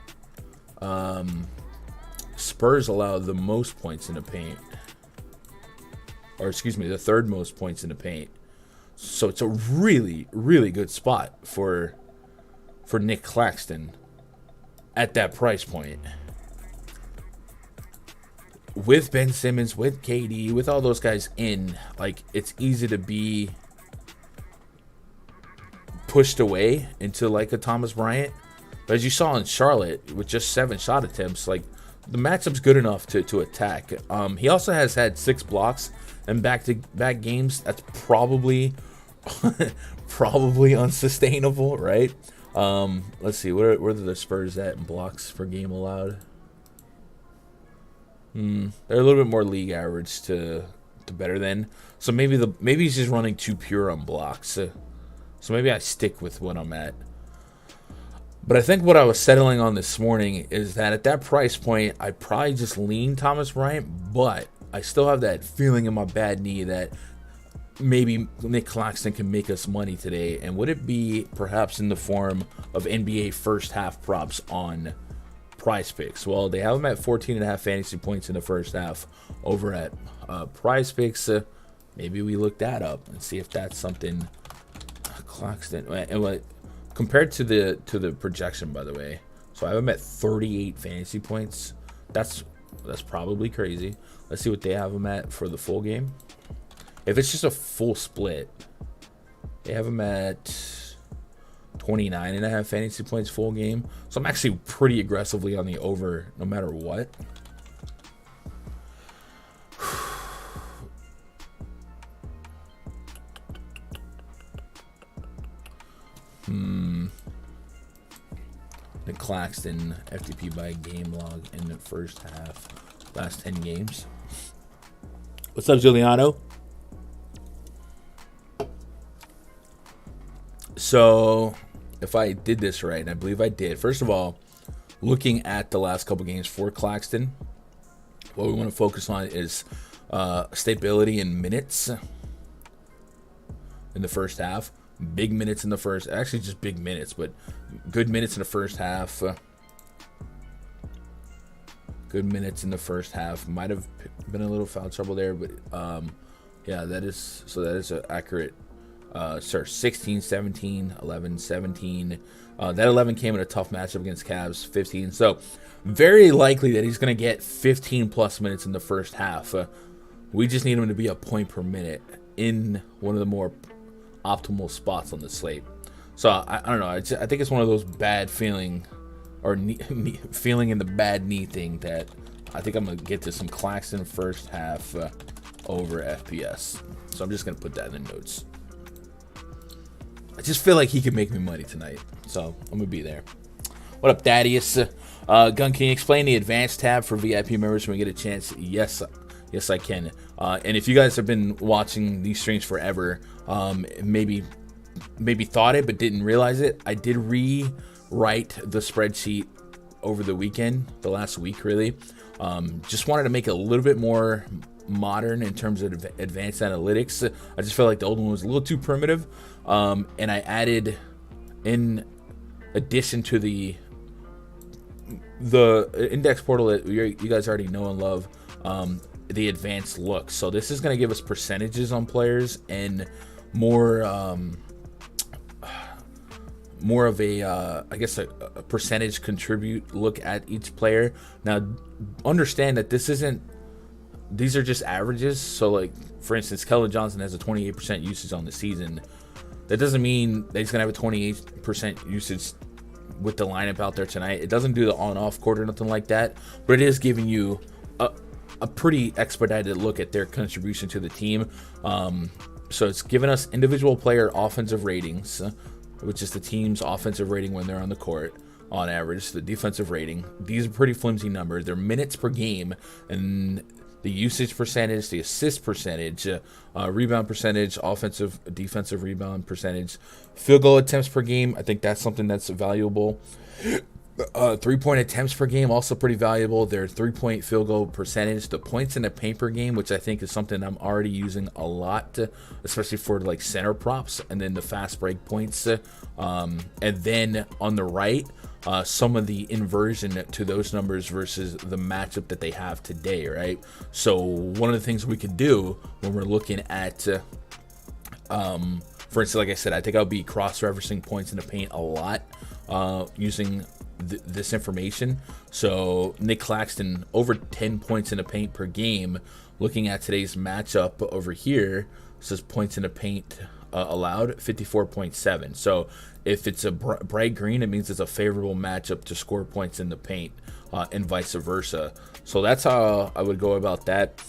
Spurs allow the most points in the paint. Or, excuse me, the third most points in the paint. So, it's a really, really good spot for Nick Claxton at that price point. With Ben Simmons, with KD, with all those guys in, like, it's easy to be pushed away into like a Thomas Bryant. But as you saw in Charlotte, with just 7 shot attempts, like, the matchup's good enough to attack. He also has had 6 blocks in back-to-back games. That's probably unsustainable, right? Let's see, where are the Spurs at in blocks per game allowed? They're a little bit more league average to better than. So maybe he's just running too pure on blocks. So maybe I stick with what I'm at. But I think what I was settling on this morning is that at that price point, I'd probably just lean Thomas Bryant, but I still have that feeling in my bad knee that maybe Nick Claxton can make us money today. And would it be perhaps in the form of NBA first half props on PrizePicks? Well, they have him at 14.5 fantasy points in the first half over at PrizePicks. Maybe we look that up and see if that's something. Claxton, and what compared to the projection, by the way. So I have him at 38 fantasy points. That's probably crazy. Let's see what they have him at for the full game. If it's just a full split, they have him at 29.5 fantasy points full game. So I'm actually pretty aggressively on the over no matter what. The Claxton FTP by game log in the first half, last 10 games. What's up, Giuliano? So, if I did this right, and I believe I did, first of all, looking at the last couple games for Claxton, what we want to focus on is stability in minutes in the first half. Big minutes in the first, actually just big minutes, but good minutes in the first half. Good minutes in the first half. Might have been a little foul trouble there, but yeah, that is an accurate. 16, 17, 11, 17. That 11 came in a tough matchup against Cavs, 15. So very likely that he's going to get 15 plus minutes in the first half. We just need him to be a point per minute in one of the more optimal spots on the slate. So I don't know. I think it's one of those bad feeling or feeling in the bad knee thing that I think I'm going to get to some Claxton first half over FPS. So I'm just going to put that in the notes. I just feel like he could make me money tonight. So I'm going to be there. What up, Thaddeus? Gun, can you explain the advanced tab for VIP members when we get a chance? Yes, I can. And if you guys have been watching these streams forever, maybe thought it but didn't realize it, I did rewrite the spreadsheet over the weekend, the last week really. Just wanted to make it a little bit more modern in terms of advanced analytics. I just felt like the old one was a little too primitive, and I added, in addition to the index portal that you guys already know and love, the advanced look. So this is going to give us percentages on players and more of a I guess a percentage contribute look at each player. Now understand that these are just averages. So like, for instance, Keldon Johnson has a 28% usage on the season. That doesn't mean that he's going to have a 28% usage with the lineup out there tonight. It doesn't do the on-off quarter, nothing like that, but it is giving you a pretty expedited look at their contribution to the team. So it's giving us individual player offensive ratings, which is the team's offensive rating when they're on the court. on average, the defensive rating. These are pretty flimsy numbers. They're minutes per game, and the usage percentage, the assist percentage, rebound percentage, offensive, defensive rebound percentage, field goal attempts per game. I think that's something that's valuable. 3-point attempts per game, also pretty valuable. Their 3-point field goal percentage, the points in the paint per game, which I think is something I'm already using a lot, especially for like center props, and then the fast break points. And then on the right, some of the inversion to those numbers versus the matchup that they have today, right? So one of the things we could do when we're looking at, for instance, like I said, I think I'll be cross-referencing points in the paint a lot using this information. So Nick Claxton over 10 points in the paint per game. Looking at today's matchup over here, says points in the paint allowed 54.7. So if it's a bright green, it means it's a favorable matchup to score points in the paint, and vice versa. So that's how I would go about that.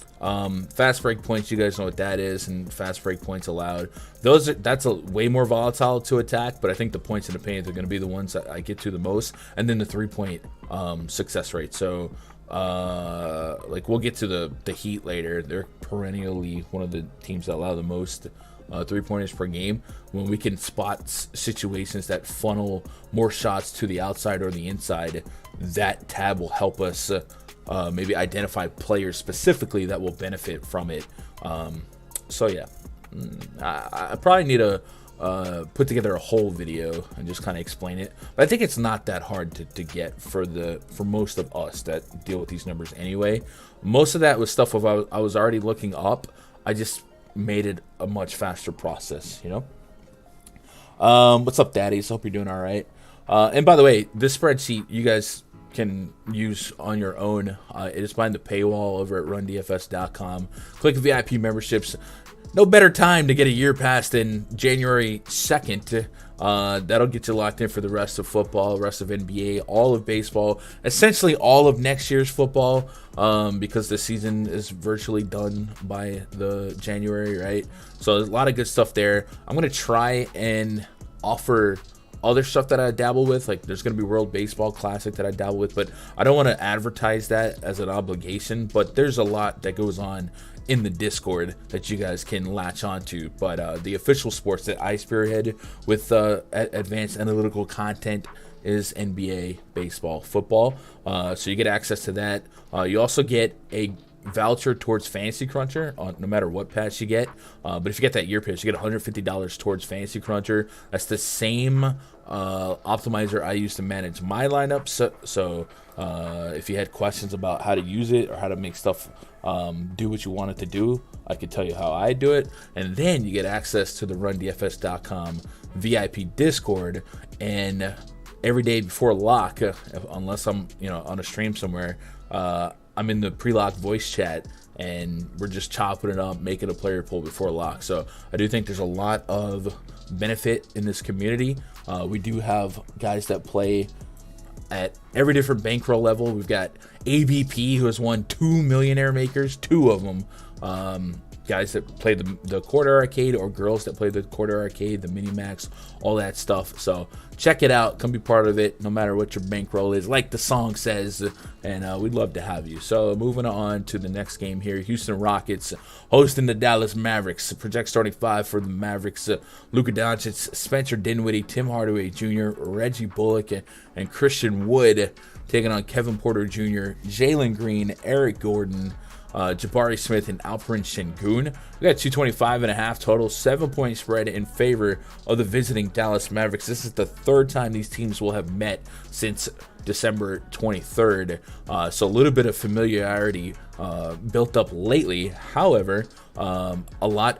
Fast break points, you guys know what that is, and fast break points allowed. That's a way more volatile to attack, but I think the points in the paint are going to be the ones that I get to the most, and then the 3-point success rate. So like we'll get to the Heat later. They're perennially one of the teams that allow the most 3-pointers per game. When we can spot situations that funnel more shots to the outside or the inside, that tab will help us maybe identify players specifically that will benefit from it. So yeah, I probably need to put together a whole video and just kind of explain it. But I think it's not that hard to get for most of us that deal with these numbers anyway. Most of that was stuff I was already looking up. I just made it a much faster process, you know. What's up, daddies? Hope you're doing all right. And by the way, this spreadsheet you guys can use on your own. It is behind the paywall over at rundfs.com. Click VIP memberships. No better time to get a year pass than January 2nd. That'll get you locked in for the rest of football, rest of NBA, all of baseball, essentially all of next year's football, because the season is virtually done by the January, right? So there's a lot of good stuff there. I'm going to try and offer other stuff that I dabble with. Like there's going to be World Baseball Classic that I dabble with, but I don't want to advertise that as an obligation. But there's a lot that goes on in the Discord that you guys can latch onto. But the official sports that I spearhead with advanced analytical content is NBA, baseball, football. So you get access to that. You also get a voucher towards Fantasy Cruncher no matter what pass you get. But if you get that year pass, you get $150 towards Fantasy Cruncher. That's the same optimizer I use to manage my lineups. So if you had questions about how to use it or how to make stuff do what you want it to do, I could tell you how I do it. And then you get access to the rundfs.com VIP Discord, and every day before lock, unless I'm on a stream somewhere, I'm in the pre-lock voice chat, and we're just chopping it up, making a player pool before lock. So I do think there's a lot of benefit in this community. We do have guys that play at every different bankroll level. We've got ABP, who has won 2 Millionaire Makers, 2 of them. Guys that play the quarter arcade, or girls that play the quarter arcade, the mini max, all that stuff. So check it out. Come be part of it, no matter what your bankroll is, like the song says. And we'd love to have you. So moving on to the next game here. Houston Rockets hosting the Dallas Mavericks. Project starting 5 for the Mavericks. Luka Doncic, Spencer Dinwiddie, Tim Hardaway Jr., Reggie Bullock, and Christian Wood taking on Kevin Porter Jr., Jalen Green, Eric Gordon, Jabari Smith, and Alperen Şengün. We got 225.5 total, 7-point spread in favor of the visiting Dallas Mavericks. This is the third time these teams will have met since December 23rd. So a little bit of familiarity built up lately. However, a lot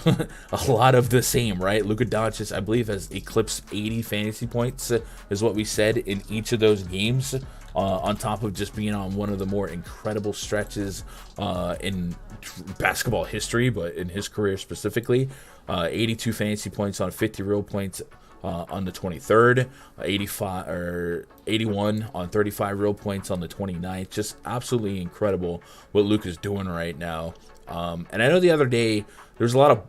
of the same, right? Luka Doncic, I believe, has eclipsed 80 fantasy points, is what we said in each of those games. On top of just being on one of the more incredible stretches in basketball history, but in his career specifically. 82 fantasy points on 50 real points on the 23rd, 81 on 35 real points on the 29th. Just absolutely incredible what Luka's doing right now. And I know the other day there's a lot of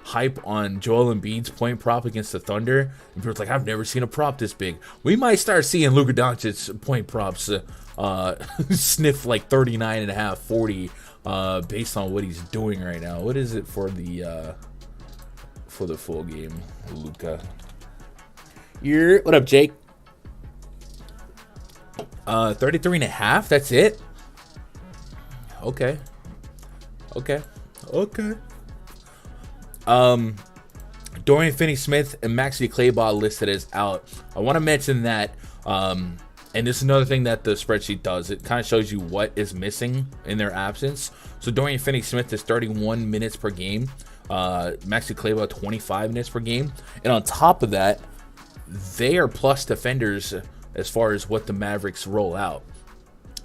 hype on Joel Embiid's point prop against the Thunder. And people are like, I've never seen a prop this big. We might start seeing Luka Doncic's point props sniff like 39.5, 40 based on what he's doing right now. What is it for the full game, Luka? What up, Jake? 33.5. That's it. Okay. Dorian Finney-Smith and Maxi Kleber listed as out. I want to mention that, and this is another thing that the spreadsheet does. It kind of shows you what is missing in their absence. So Dorian Finney-Smith is 31 minutes per game. Maxi Kleber 25 minutes per game. And on top of that, they are plus defenders as far as what the Mavericks roll out.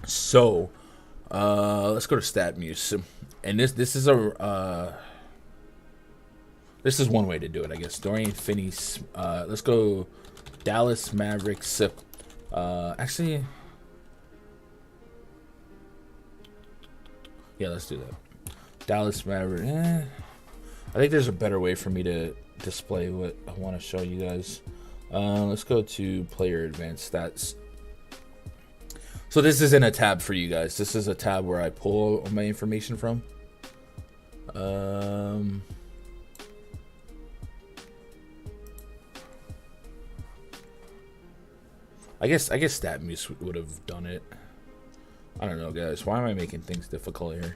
So let's go to StatMuse. And this is this is one way to do it, I guess. Dorian Finney. Let's go Dallas Mavericks. Actually, yeah, let's do that. Dallas Mavericks. I think there's a better way for me to display what I want to show you guys. Let's go to player advanced stats. So this isn't a tab for you guys. This is a tab where I pull all my information from. I guess StatMuse would have done it. I don't know, guys. Why am I making things difficult here?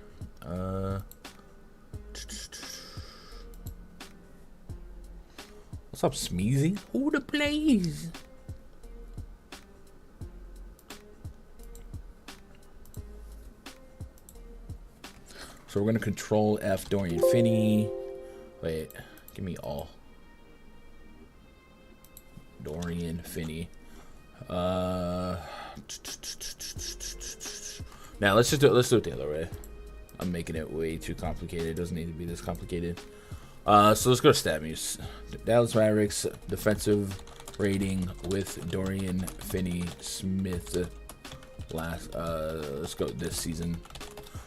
What's up, Smeezy? Who the plays? So we're gonna control F Dorian Finney. Wait, give me all. Dorian Finney. Now let's do it the other way. I'm making it way too complicated. It doesn't need to be this complicated. So let's go to StatMuse. Dallas Mavericks defensive rating with Dorian Finney-Smith let's go this season.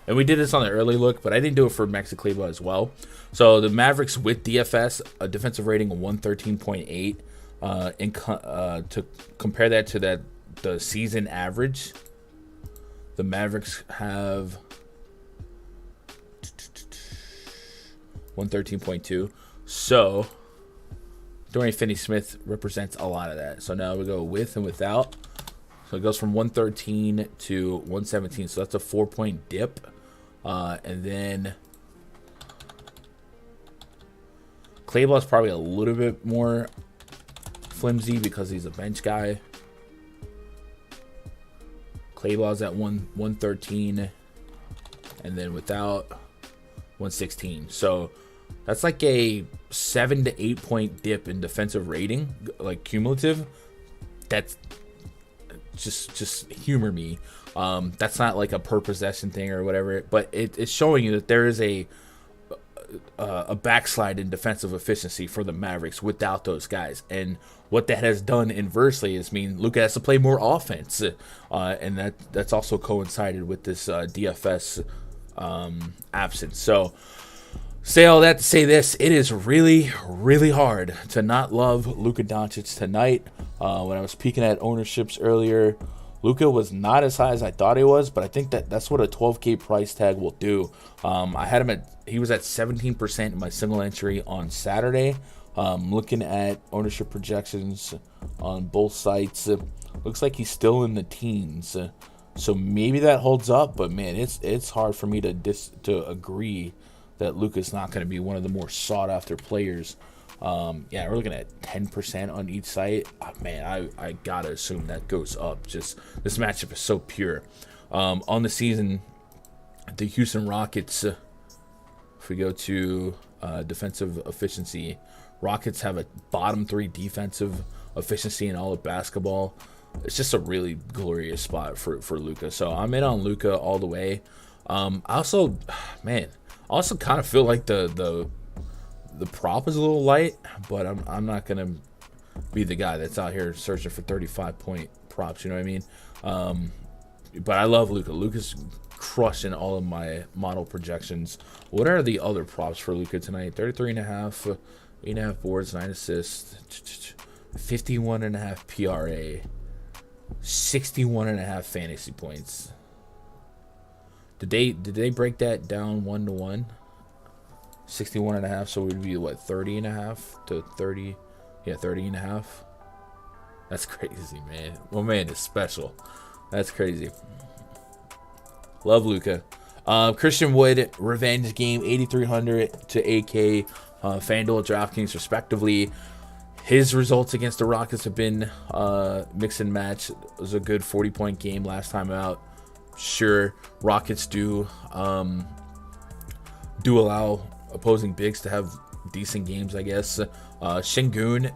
And we did this on the early look, but I didn't do it for Maxi Kleber as well. So the Mavericks with DFS, a defensive rating of 113.8. To compare that to the season average, the Mavericks have 113.2. So Dorian Finney-Smith represents a lot of that. So now we go with and without. So it goes from 113 to 117. So that's a 4-point dip. And then Kleber is probably a little bit more flimsy because he's a bench guy. Kleber's at 113, and then without 116. So that's like a 7 to 8 point dip in defensive rating, like cumulative. That's just humor me. That's not like a per possession thing or whatever, but it's showing you that there is a backslide in defensive efficiency for the Mavericks without those guys. And what that has done inversely is mean Luka has to play more offense, and that's also coincided with this DFS absence. So say all that to say this: it is really, really hard to not love Luka Doncic tonight. When I was peeking at ownerships earlier, Luka was not as high as I thought he was, but I think that's what a 12K price tag will do. I had him he was at 17% in my single entry on Saturday. Looking at ownership projections on both sites, looks like he's still in the teens. So maybe that holds up, but man, it's hard for me to agree that Luka's not going to be one of the more sought after players. Yeah, we're looking at 10% on each site. Man, I gotta assume that goes up. Just this matchup is so pure. On the season, the Houston Rockets, if we go to defensive efficiency, Rockets have a bottom 3 defensive efficiency in all of basketball. It's just a really glorious spot for Luka. So I'm in on Luka all the way. I also kind of feel like the prop is a little light, but I'm not gonna be the guy that's out here searching for 35-point props. You know what I mean? But I love Luka. Luka's crushing all of my model projections. What are the other props for Luka tonight? 33.5, 8.5 boards, 9 assists, 51.5 PRA, 61.5 fantasy points. Did they break that down 1-to-1? 61.5, so it would be what, 30.5 to 30? Yeah, 30.5. That's crazy, man. My man is special. That's crazy. Love Luka. Christian Wood, revenge game, 8,300 to AK, FanDuel, DraftKings, respectively. His results against the Rockets have been mix and match. It was a good 40-point game last time out. Sure, Rockets do allow opposing bigs to have decent games, I guess. Şengün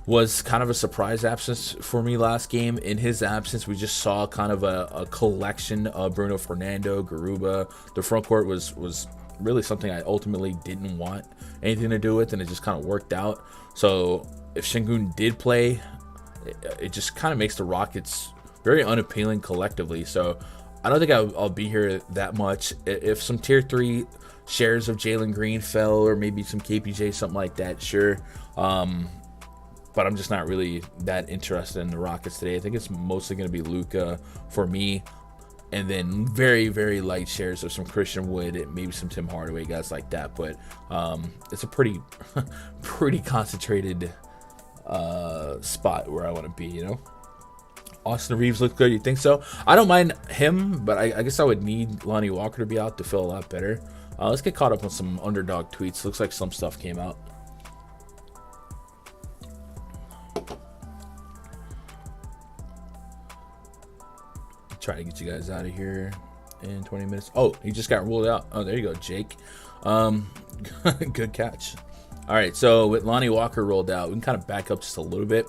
was kind of a surprise absence for me last game. In his absence, we just saw kind of a collection of Bruno Fernando, Garuba. The front court was really something I ultimately didn't want anything to do with, and it just kind of worked out. So if Şengün did play, it just kind of makes the Rockets very unappealing collectively. So I don't think I'll be here that much. If some tier 3 shares of Jalen Green fell, or maybe some KPJ, something like that, sure. But I'm just not really that interested in the Rockets today. I think it's mostly going to be Luka for me, and then very, very light shares of some Christian Wood, maybe some Tim Hardaway, guys like that. But it's a pretty concentrated spot where I want to be, you know. Austin Reeves looks good. You think so? I don't mind him, but I guess I would need Lonnie Walker to be out to feel a lot better. Let's get caught up on some underdog tweets. Looks like some stuff came out. Try to get you guys out of here in 20 minutes. Oh, he just got ruled out. Oh, there you go, Jake. Good catch. All right, so with Lonnie Walker rolled out, we can kind of back up just a little bit.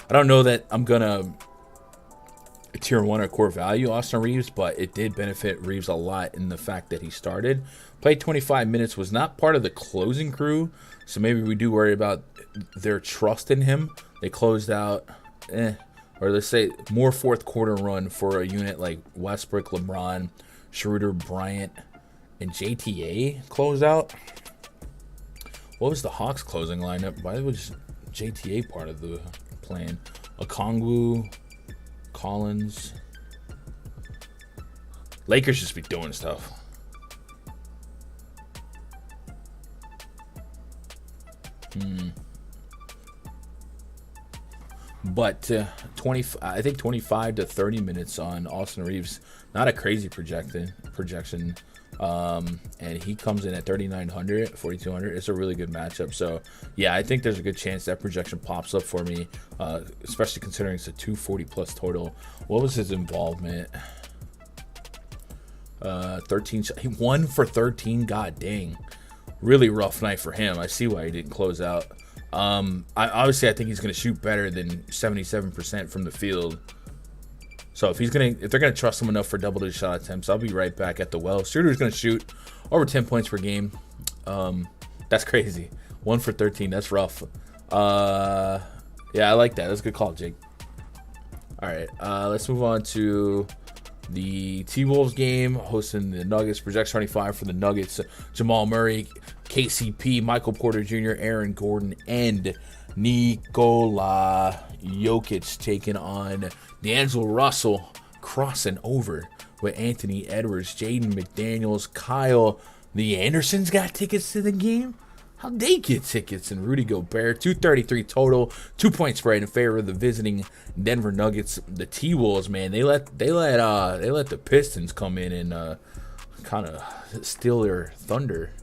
I don't know that I'm going to tier 1 or core value Austin Reeves, but it did benefit Reeves a lot in the fact that he started. Played 25 minutes, was not part of the closing crew, so maybe we do worry about their trust in him. They closed out, or let's say more fourth quarter run for a unit like Westbrook, LeBron, Schroeder, Bryant, and JTA closed out. What was the Hawks closing lineup? Why was JTA part of the plan? Okongwu, Collins. Lakers just be doing stuff. But I think 25 to 30 minutes on Austin Reeves, not a crazy projection. And he comes in at 3,900, 4,200. It's a really good matchup. So, yeah, I think there's a good chance that projection pops up for me, especially considering it's a 240 plus total. What was his involvement? 13. He 1 for 13. God dang. Really rough night for him. I see why he didn't close out. I think he's going to shoot better than 77% from the field. So if they're gonna trust him enough for double-digit shot attempts, I'll be right back at the well. Shooter's gonna shoot over 10 points per game. That's crazy. 1 for 13. That's rough. Yeah, I like that. That's a good call, Jake. All right, let's move on to the T-Wolves game, hosting the Nuggets. Projection 25 for the Nuggets. Jamal Murray, KCP, Michael Porter Jr., Aaron Gordon, and Nikola Jokic taking on D'Angelo Russell, crossing over with Anthony Edwards, Jaden McDaniels, Kyle. The Andersons got tickets to the game. How'd they get tickets? And Rudy Gobert, 233 total, 2-point spread in favor of the visiting Denver Nuggets. The T-Wolves, man, they let the Pistons come in and kind of steal their thunder.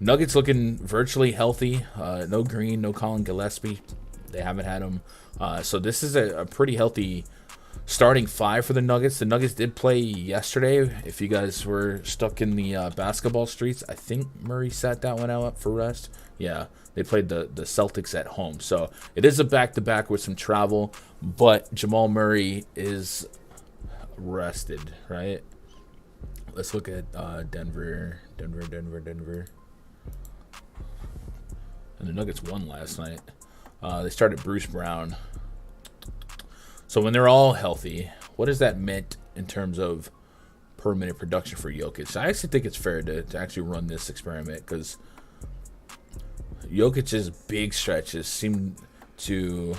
Nuggets looking virtually healthy. No Green, no Colin Gillespie. They haven't had him. So this is a pretty healthy starting 5 for the Nuggets. The Nuggets did play yesterday. If you guys were stuck in the basketball streets, I think Murray sat that one out for rest. Yeah, they played the Celtics at home. So it is a back-to-back with some travel, but Jamal Murray is rested, right? Let's look at Denver. And the Nuggets won last night. They started Bruce Brown. So when they're all healthy, what has that meant in terms of per minute production for Jokic? I actually think it's fair to actually run this experiment because Jokic's big stretches seem to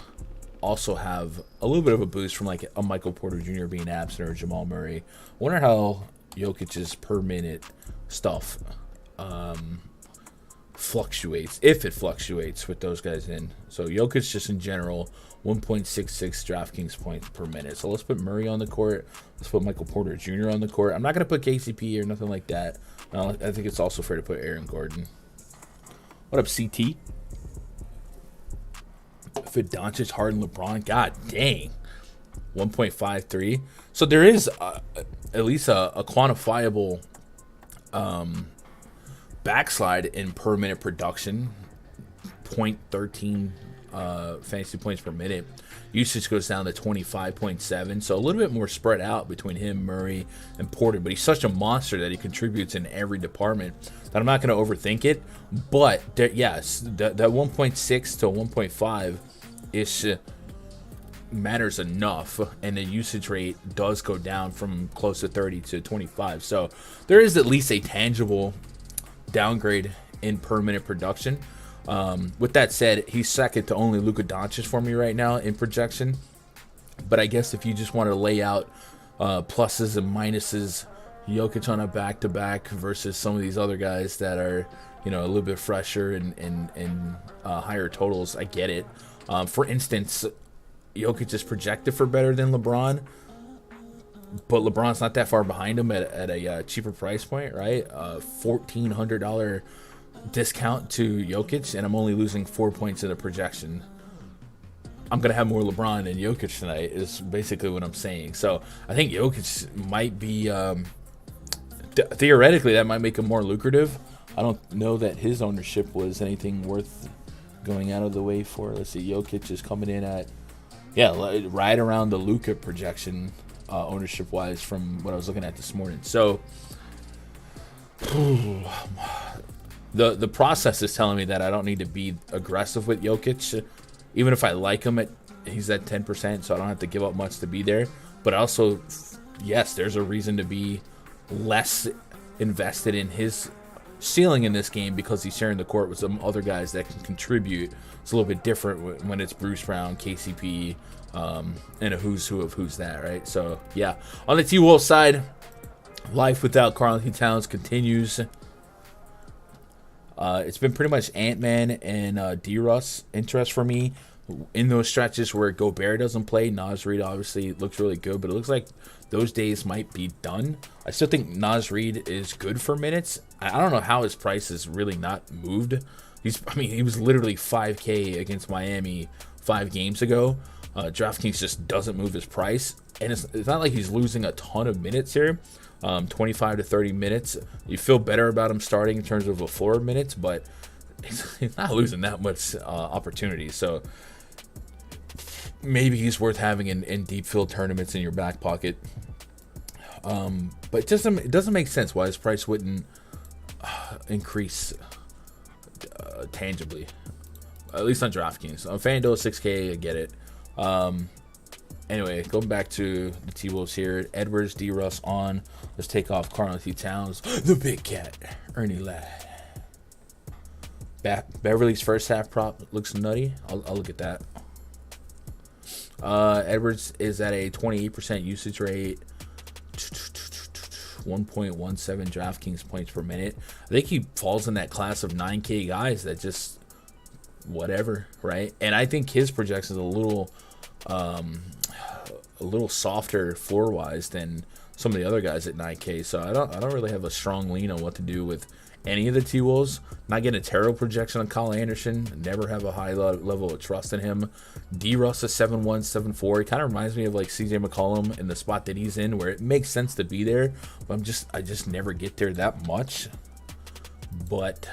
also have a little bit of a boost from like a Michael Porter Jr. being absent or Jamal Murray. I wonder how Jokic's per minute stuff fluctuates, if it fluctuates with those guys in. So Jokic just in general, 1.66 DraftKings points per minute. So let's put Murray on the court. Let's put Michael Porter Jr. on the court. I'm not going to put KCP or nothing like that. I think it's also fair to put Aaron Gordon. What up, CT? Fit Doncic, Harden, LeBron. God dang. 1.53. So there is at least a quantifiable backslide in per minute production. 0.13 fantasy points per minute. Usage goes down to 25.7. So a little bit more spread out between him, Murray, and Porter. But he's such a monster that he contributes in every department that I'm not going to overthink it. But yes, that 1.6 to 1.5 ish matters enough, and the usage rate does go down from close to 30 to 25. So there is at least a tangible downgrade in per minute production. With that said, he's second to only Luka Doncic for me right now in projection. But I guess if you just want to lay out pluses and minuses, Jokic on a back-to-back versus some of these other guys that are, a little bit fresher and higher totals, I get it. For instance, Jokic is projected for better than LeBron, but LeBron's not that far behind him at a cheaper price point, right? $1,400 discount to Jokic, and I'm only losing 4 points in the projection. I'm going to have more LeBron than Jokic tonight is basically what I'm saying. So I think Jokic might be, theoretically, that might make him more lucrative. I don't know that his ownership was anything worth going out of the way for. Let's see, Jokic is coming in at, right around the Luka projection ownership-wise from what I was looking at this morning. So the process is telling me that I don't need to be aggressive with Jokic, even if I like him he's at 10%, so I don't have to give up much to be there. But also, yes, there's a reason to be less invested in his ceiling in this game because he's sharing the court with some other guys that can contribute. It's a little bit different when it's Bruce Brown, KCP, and a who's who of who's that, right? So, yeah. On the T-Wolves side, life without Karl-Anthony Towns continues. It's been pretty much Ant-Man and D-Russ interest for me. In those stretches where Gobert doesn't play, Naz Reid obviously looks really good, but it looks like those days might be done. I still think Naz Reid is good for minutes. I don't know how his price has really not moved. He was literally 5K against Miami 5 games ago. DraftKings just doesn't move his price, and it's not like he's losing a ton of minutes here. 25 to 30 minutes. You feel better about him starting in terms of a floor of minutes, but he's not losing that much opportunity. So maybe he's worth having in deep field tournaments in your back pocket. But it doesn't make sense why his price wouldn't increase tangibly, at least on DraftKings. On FanDuel 6K, I get it. Anyway, going back to the T-Wolves here. Edwards, D-Russ on. Let's take off Karl-Anthony Towns. The big cat, Ernie Ladd. Beverly's first half prop looks nutty. I'll look at that. Edwards is at a 28% usage rate. 1.17 DraftKings points per minute. I think he falls in that class of 9K guys that just whatever, right? And I think his projection is a little softer floor wise than some of the other guys at 9K. So I don't really have a strong lean on what to do with any of the T-Wolves. Not getting a terrible projection on Kyle Anderson. Never have a high level of trust in him. D-Russ is 7-1, 7-4. He kind of reminds me of like CJ McCollum in the spot that he's in, where it makes sense to be there, but I just never get there that much. But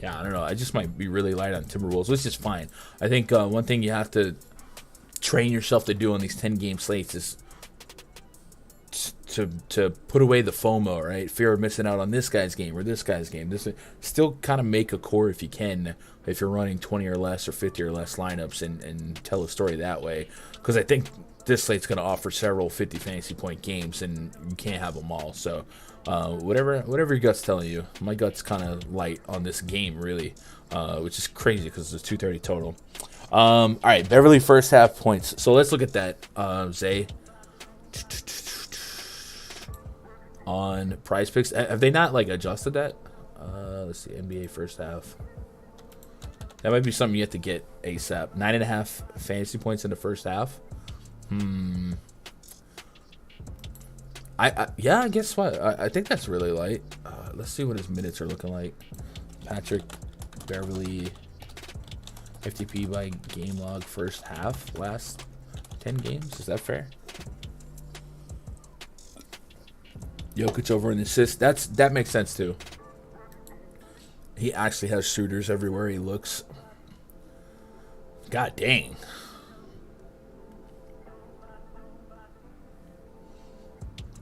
yeah, I don't know. I just might be really light on Timberwolves, which is fine. I think one thing you have to train yourself to do on these 10-game slates is to put away the FOMO, right? Fear of missing out on this guy's game or this guy's game. This still kind of make a core if you can, if you're running 20 or less or 50 or less lineups and tell a story that way. Because I think this slate's going to offer several 50 fantasy point games, and you can't have them all. So whatever your gut's telling you. My gut's kind of light on this game, really, which is crazy because it's 230 total. All right, Beverly first half points. So let's look at that, Zay. On PrizePicks, have they not like adjusted that? Let's see, NBA first half. That might be something you have to get ASAP. 9.5 fantasy points in the first half. Yeah, guess what? I think that's really light. Let's see what his minutes are looking like. Patrick Beverly, FTP by game log first half, last 10 games. Is that fair? Jokic over an assist. That makes sense too. He actually has shooters everywhere he looks. God dang.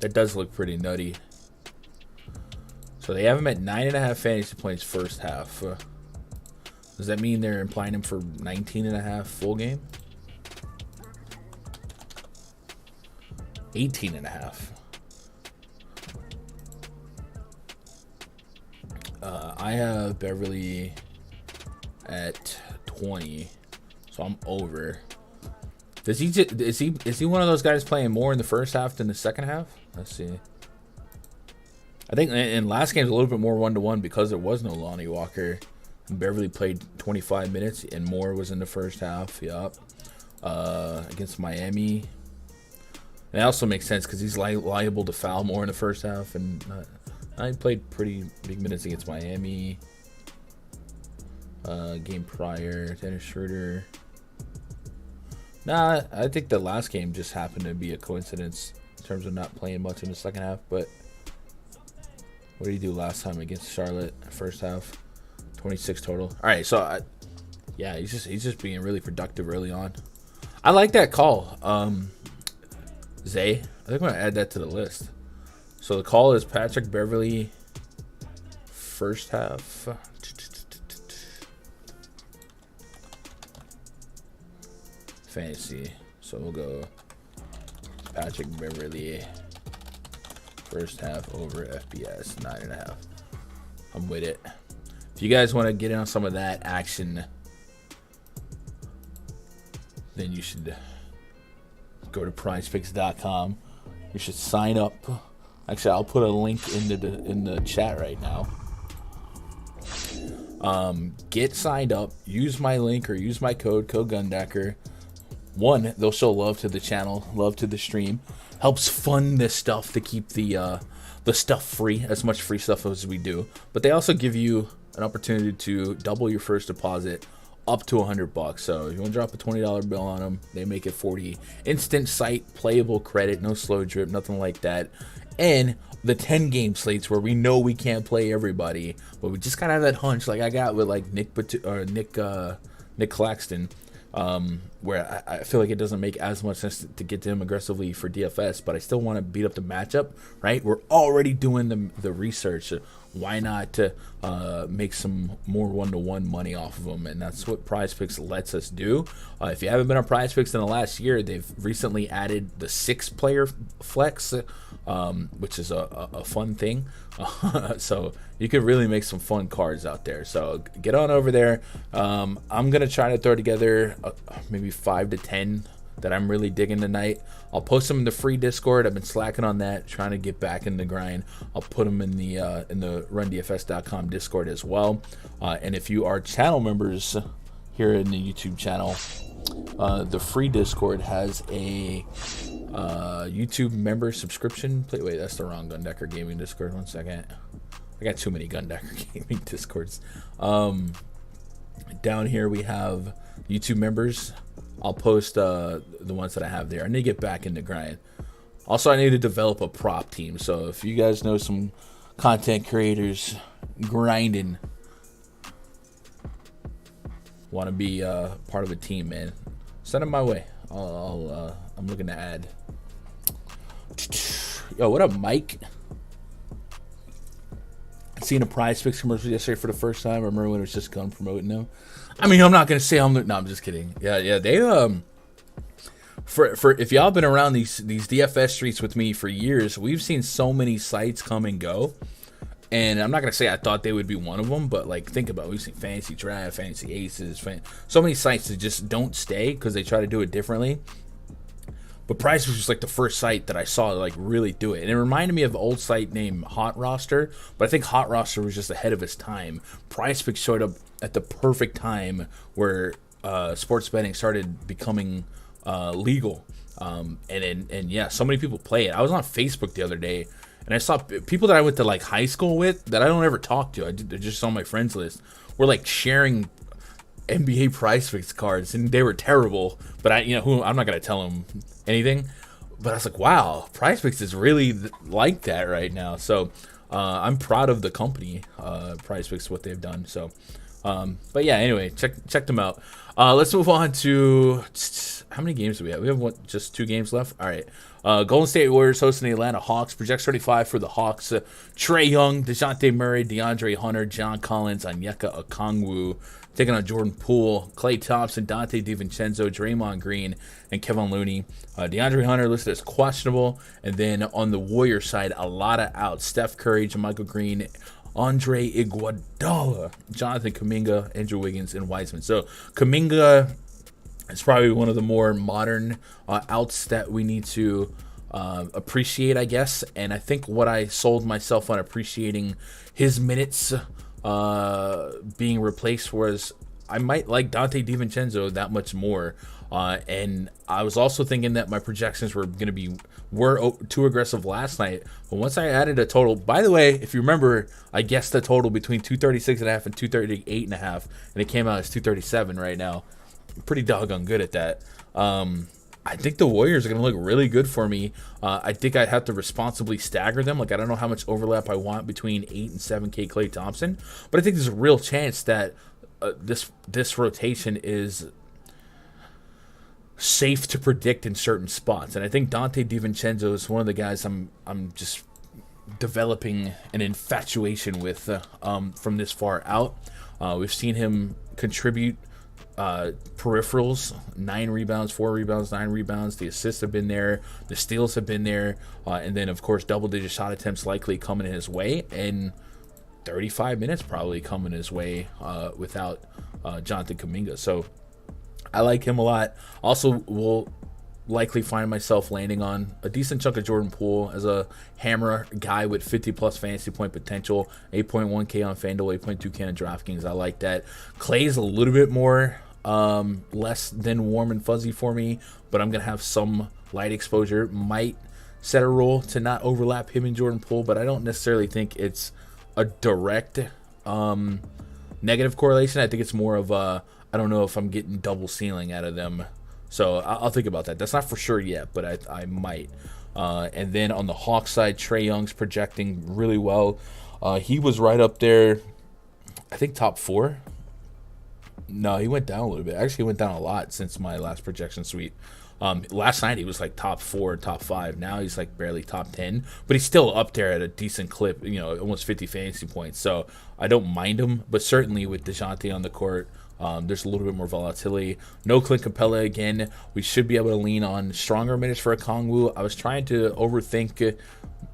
That does look pretty nutty. So they have him at 9.5 fantasy points first half. Does that mean they're implying him for 19.5 full game? 18.5. I have Beverly at 20, so I'm over. Is he one of those guys playing more in the first half than the second half? Let's see. I think in last game was a little bit more 1-to-1 because there was no Lonnie Walker. Beverly played 25 minutes and more was in the first half. Yup. Against Miami. And that also makes sense because he's liable to foul more in the first half, and I played pretty big minutes against Miami. Game prior, Dennis Schroeder. Nah, I think the last game just happened to be a coincidence in terms of not playing much in the second half. But what did he do last time against Charlotte? First half, 26 total. All right, so yeah, he's just being really productive early on. I like that call, Zay. I think I'm gonna add that to the list. So the call is Patrick Beverly first half. Fantasy. So we'll go Patrick Beverly first half over FBS 9.5. I'm with it. If you guys want to get in on some of that action, then you should go to PrizePicks.com. You should sign up. Actually, I'll put a link in the chat right now. Get signed up. Use my link or use my code Gundecker. One, they'll show love to the channel, love to the stream. Helps fund this stuff to keep the stuff free, as much free stuff as we do. But they also give you an opportunity to double your first deposit up to $100. So if you want to drop a $20 bill on them, they make it 40. Instant site, playable credit, no slow drip, nothing like that. And the 10 game slates where we know we can't play everybody, but we just kind of have that hunch, like I got with like Nick Claxton, where I feel like it doesn't make as much sense to get to him aggressively for DFS, but I still want to beat up the matchup, right? We're already doing the research. Why not make some more 1-to-1 money off of them? And that's what PrizePicks lets us do. If you haven't been on PrizePicks in the last year, they've recently added the 6-player flex, which is a fun thing. So you could really make some fun cards out there. So get on over there. I'm going to try to throw together maybe 5 to 10 that I'm really digging tonight. I'll post them in the free Discord. I've been slacking on that, trying to get back in the grind. I'll put them in the rundfs.com Discord as well. And if you are channel members here in the YouTube channel, the free Discord has a YouTube member subscription. Wait, that's the wrong Gundecker Gaming Discord. 1 second. I got too many Gundecker Gaming Discords. Down here we have YouTube members. I'll post the ones that I have there. I need to get back in the grind. Also, I need to develop a prop team. So if you guys know some content creators grinding, want to be part of a team, man, send them my way. I'm looking to add. Yo, what up, Mike? I seen a PrizePicks commercial yesterday for the first time. I remember when it was just gun promoting them. I mean, I'm not gonna say I'm just kidding. Yeah, they for if y'all been around these DFS streets with me for years, we've seen so many sites come and go. And I'm not going to say I thought they would be one of them, but like think about it. We've seen Fantasy Draft, Fantasy Aces, so many sites that just don't stay because they try to do it differently. But Price was just like the first site that I saw like really do it. And it reminded me of an old site named Hot Roster, but I think Hot Roster was just ahead of its time. PrizePicks showed up at the perfect time where sports betting started becoming legal. And yeah, so many people play it. I was on Facebook the other day, and I saw people that I went to like high school with that I don't ever talk to. They're just on my friends list. Were like sharing NBA PrizePicks cards, and they were terrible. But I'm not gonna tell them anything. But I was like, wow, PrizePicks is really like that right now. So I'm proud of the company, PrizePicks, what they've done. So, but yeah, anyway, check them out. Let's move on to how many games do we have? We have just 2 games left. All right. Golden State Warriors hosting the Atlanta Hawks. Projects 35 for the Hawks. Trae Young, DeJounte Murray, DeAndre Hunter, John Collins, Onyeka Okongwu taking on Jordan Poole, Klay Thompson, Dante DiVincenzo, Draymond Green, and Kevin Looney. DeAndre Hunter listed as questionable. And then on the Warriors side, a lot of outs. Steph Curry, JaMychal Green, Andre Iguodala, Jonathan Kuminga, Andrew Wiggins, and Wiseman. So Kuminga is probably one of the more modern outs that we need to appreciate, I guess. And I think what I sold myself on appreciating his minutes being replaced was I might like Dante DiVincenzo that much more. And I was also thinking that my projections were too aggressive last night. But once I added a total, by the way, if you remember, I guessed the total between 236.5 and 238.5, and it came out as 237 right now. Pretty doggone good at that. I think the Warriors are going to look really good for me. I think I'd have to responsibly stagger them. Like, I don't know how much overlap I want between 8 and 7K Klay Thompson, but I think there's a real chance that this rotation is safe to predict in certain spots. And I think Dante DiVincenzo is one of the guys I'm just developing an infatuation with from this far out. We've seen him contribute peripherals, 9 rebounds, 4 rebounds, 9 rebounds. The assists have been there, the steals have been there, and then of course double-digit shot attempts likely coming his way, and 35 minutes probably coming his way without Jonathan Kuminga. So I like him a lot. Also, will likely find myself landing on a decent chunk of Jordan Poole as a hammer guy with 50-plus fantasy point potential, 8.1K on FanDuel, 8.2K on DraftKings. I like that. Clay's a little bit more less than warm and fuzzy for me, but I'm going to have some light exposure. Might set a rule to not overlap him and Jordan Poole, but I don't necessarily think it's a direct negative correlation. I think it's more of a, I don't know if I'm getting double ceiling out of them. So I'll think about that. That's not for sure yet, but I might. And then on the Hawks side, Trae Young's projecting really well. He was right up there, I think top 4. No, he went down a little bit. Actually, he went down a lot since my last projection suite. Last night he was like top 4, top 5. Now he's like barely top 10, but he's still up there at a decent clip, almost 50 fantasy points. So I don't mind him, but certainly with DeJounte on the court, there's a little bit more volatility. No Clint Capella again. We should be able to lean on stronger minutes for Okongwu. I was trying to overthink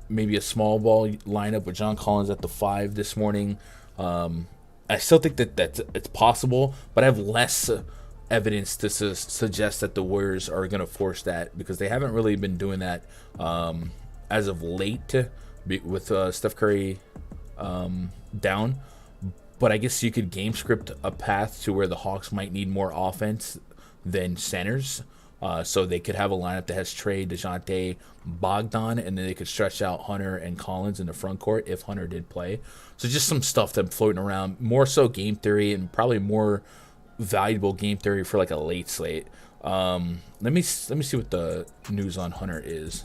maybe a small ball lineup with John Collins at the 5 this morning. I still think that it's possible, but I have less evidence to suggest that the Warriors are going to force that, because they haven't really been doing that as of late with Steph Curry down. But I guess you could game script a path to where the Hawks might need more offense than centers. So they could have a lineup that has Trae, DeJounte, Bogdan, and then they could stretch out Hunter and Collins in the front court if Hunter did play. So just some stuff that's floating around. More so game theory, and probably more valuable game theory for like a late slate. Let me see what the news on Hunter is.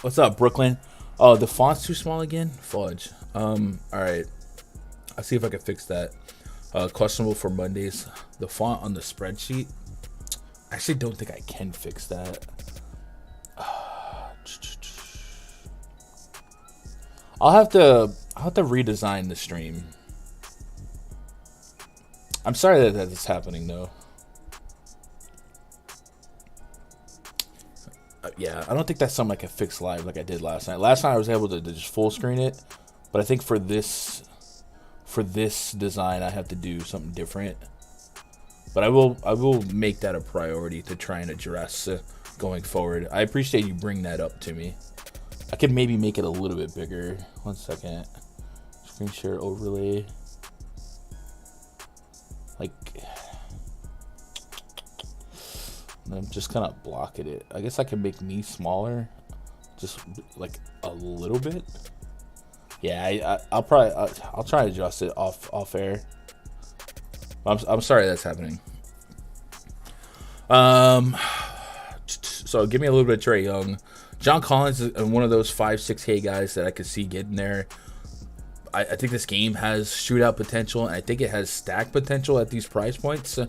What's up, Brooklyn? Oh, the font's too small again? Fudge. All right. I'll see if I can fix that. Questionable for Mondays. the font on the spreadsheet. I actually don't think I can fix that. I'll have to redesign the stream. I'm sorry that that's happening though. Yeah, I don't think that's something I can fix live like I did last night. Last night I was able to just full screen it, but I think for this design I have to do something different. But I will make that a priority to try and address going forward. I appreciate you bringing that up to me. I could maybe make it a little bit bigger. 1 second. Screen share overlay. Like, I'm just kind of blocking it. I guess I can make me smaller, just like a little bit. Yeah, I'll try to adjust it off air. I'm sorry that's happening. So give me a little bit of Trae Young. John Collins is one of those 5-6K guys that I could see getting there. I think this game has shootout potential, and I think it has stack potential at these price points.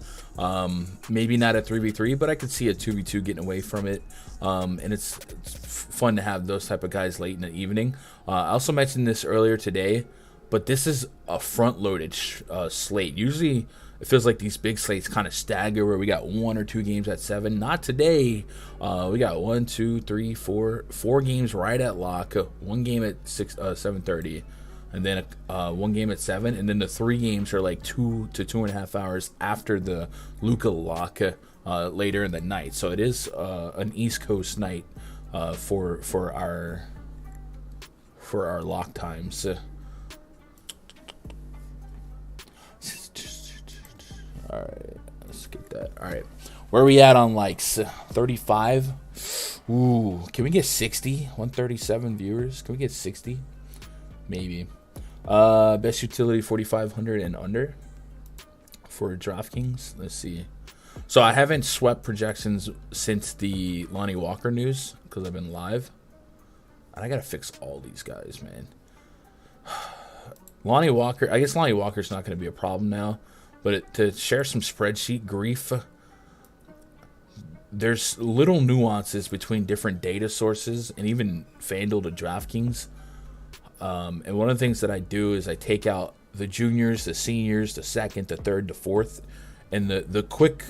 Maybe not a 3v3, but I could see a 2v2 getting away from it. And it's fun to have those type of guys late in the evening. I also mentioned this earlier today, but this is a front-loaded slate. Usually it feels like these big slates kind of stagger where we got 1 or 2 games at 7. Not today. We got 1, 2, 3, 4 games right at lock. 1 game at 7:30. And then 1 game at 7, and then the 3 games are like 2 to 2.5 hours after the Luka lock later in the night. So it is an East Coast night for our lock times. All right, let's get that. All right, where are we at on likes? 35. Ooh, can we get 60? 137 viewers. Can we get 60? Maybe. Best utility 4,500 and under for DraftKings. Let's see. So I haven't swept projections since the Lonnie Walker news because I've been live. And I gotta fix all these guys, man. Lonnie Walker. I guess Lonnie Walker's not gonna be a problem now, but to share some spreadsheet grief. There's little nuances between different data sources and even FanDuel to DraftKings. And one of the things that I do is I take out the juniors, the seniors, the second, the third, the fourth, and the quick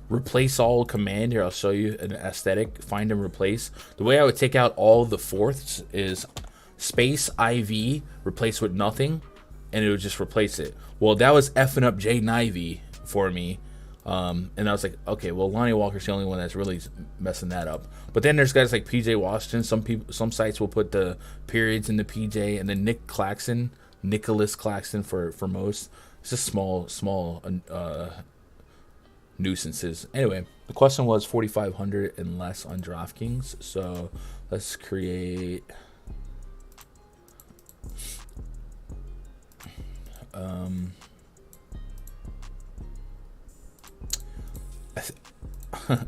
replace all command. Here, I'll show you an aesthetic, find and replace. The way I would take out all the fourths is space IV, replace with nothing, and it would just replace it. Well, that was effing up Jaden Ivey for me. And I was like, okay, well, Lonnie Walker's the only one that's really messing that up. But then there's guys like PJ Washington. Some sites will put the periods in the PJ, and then Nicholas Claxton for most. It's just small nuisances. Anyway, the question was 4,500 and less on DraftKings. So let's create.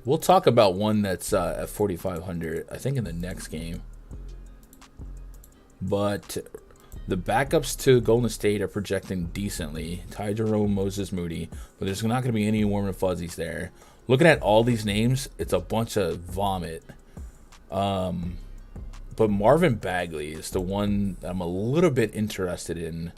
We'll talk about one that's at 4,500, I think, in the next game. But the backups to Golden State are projecting decently. Ty Jerome, Moses Moody. But there's not going to be any warm and fuzzies there. Looking at all these names, it's a bunch of vomit. But Marvin Bagley is the one that I'm a little bit interested in.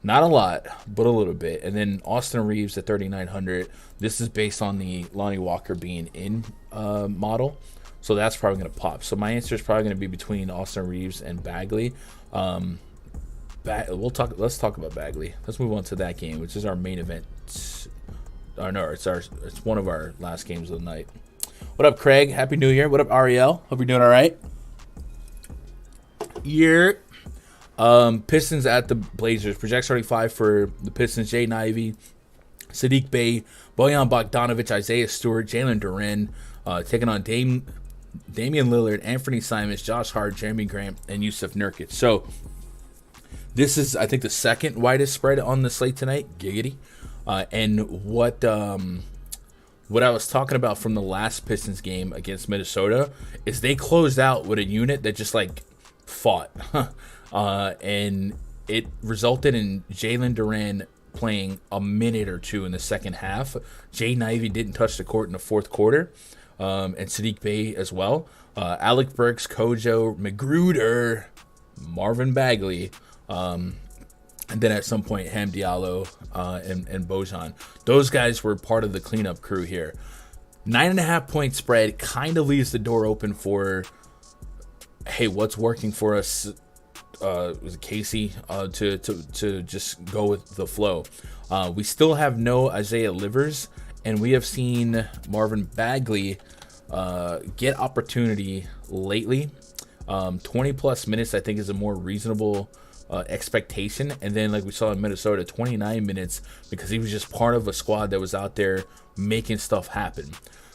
Not a lot, but a little bit. And then Austin Reeves at 3,900. This is based on the Lonnie Walker being in model. So that's probably going to pop. So my answer is probably going to be between Austin Reeves and Bagley. Let's talk about Bagley. Let's move on to that game, which is our main event. It's one of our last games of the night. What up, Craig? Happy New Year. What up, Ariel? Hope you're doing all right. Pistons at the Blazers. Project 35 for the Pistons. Jaden Ivey, Sadiq Bey, Bojan Bogdanovic, Isaiah Stewart, Jalen Duren, taking on Damian Lillard, Anthony Simons, Josh Hart, Jeremy Grant, and Yusuf Nurkic. So this is, I think, the second widest spread on the slate tonight. Giggity. And what I was talking about from the last Pistons game against Minnesota is they closed out with a unit that just like fought. And it resulted in Jalen Duren playing a minute or two in the second half. Jaden Ivey didn't touch the court in the fourth quarter, and Sadiq Bey as well. Alec Burks, Kojo, Magruder, Marvin Bagley, and then at some point Ham Diallo and Bojan. Those guys were part of the cleanup crew here. 9.5 point spread kind of leaves the door open for, hey, what's working for us? Was it Casey to just go with the flow. We still have no Isaiah Livers, and we have seen Marvin Bagley get opportunity lately. 20 plus minutes I think is a more reasonable expectation, and then like we saw in Minnesota, 29 minutes because he was just part of a squad that was out there making stuff happen.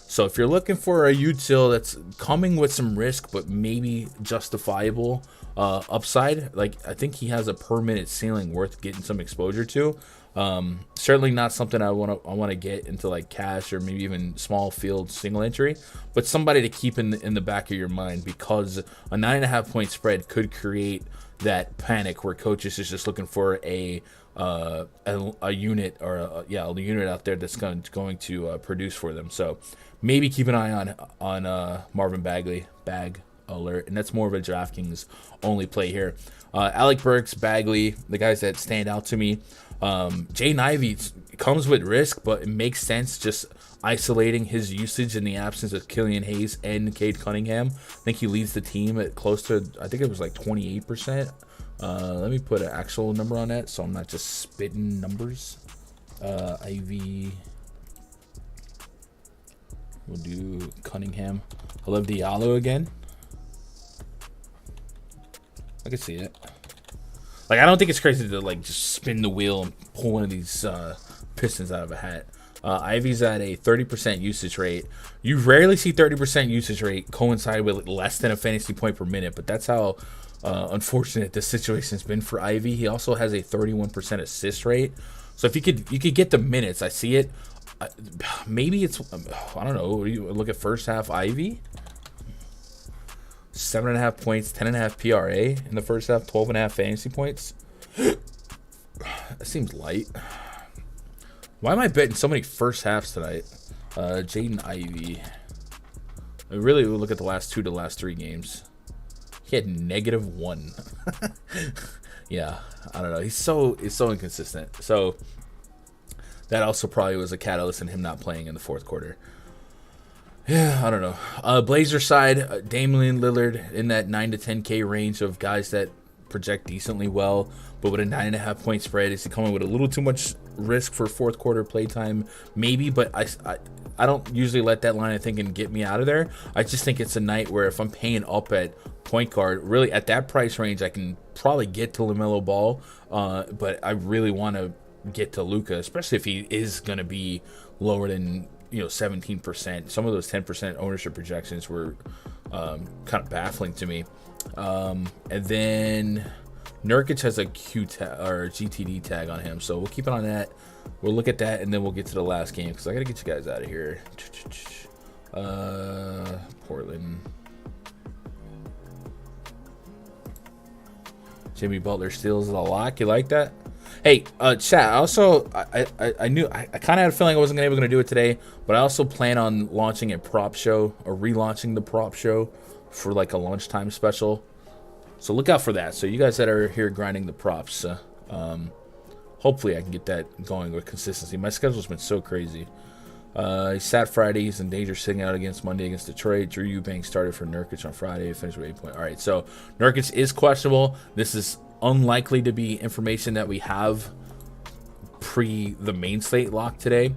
So if you're looking for a util that's coming with some risk but maybe justifiable upside, like I think he has a per minute ceiling worth getting some exposure to. Certainly not something I want to get into like cash or maybe even small field single entry, but somebody to keep in the back of your mind, because a 9.5 point spread could create that panic where coaches is just looking for a unit or a unit out there that's going to produce for them. So maybe keep an eye on Marvin Bagley, bag alert, and that's more of a DraftKings only play here. Alec Burks, Bagley, the guys that stand out to me. Jaden Ivey comes with risk, but it makes sense just isolating his usage in the absence of Killian Hayes and Cade Cunningham. I think he leads the team at close to, I think it was like 28%. Let me put an actual number on that so I'm not just spitting numbers. Ivy. We'll do Cunningham. I love Diallo again. I can see it. Like, I don't think it's crazy to like just spin the wheel and pull one of these Pistons out of a hat. Ivy's at a 30% usage rate. You rarely see 30% usage rate coincide with less than a fantasy point per minute, but that's how unfortunate this situation has been for Ivy. He also has a 31% assist rate. So if you could get the minutes, I see it. Maybe it's, I don't know. You look at first half Ivy. 7.5 points, 10.5 PRA in the first half, 12.5 fantasy points. That seems light. Why am I betting so many first halves tonight? Jaden Ivey. I really would look at the last 2 to last 3 games. He had -1. Yeah, I don't know. He's so inconsistent. So that also probably was a catalyst in him not playing in the fourth quarter. Yeah, I don't know. Blazer side, Damian Lillard in that 9 to 10K range of guys that project decently well, but with a 9.5 point spread, is he coming with a little too much risk for fourth quarter playtime? Maybe, but I don't usually let that line of thinking get me out of there. I just think it's a night where if I'm paying up at point guard, really at that price range, I can probably get to LaMelo Ball, but I really want to get to Luka, especially if he is going to be lower than 17%. Some of those 10% ownership projections were kind of baffling to me. And then Nurkic has a Q tag or GTD tag on him, so we'll keep it on that. We'll look at that, and then we'll get to the last game because I gotta get you guys out of here. Portland. Jimmy Butler steals a lock. You like that? Hey, chat. Also, I knew I kind of had a feeling I wasn't able to do it today, but I also plan on launching a prop show or relaunching the prop show for like a lunchtime special. So look out for that. So you guys that are here grinding the props, hopefully I can get that going with consistency. My schedule's been so crazy. He sat Friday. He's in danger sitting out against Monday against Detroit. Drew Eubanks started for Nurkic on Friday. Finished with 8 points. All right, so Nurkic is questionable. This is unlikely to be information that we have pre the main slate lock today.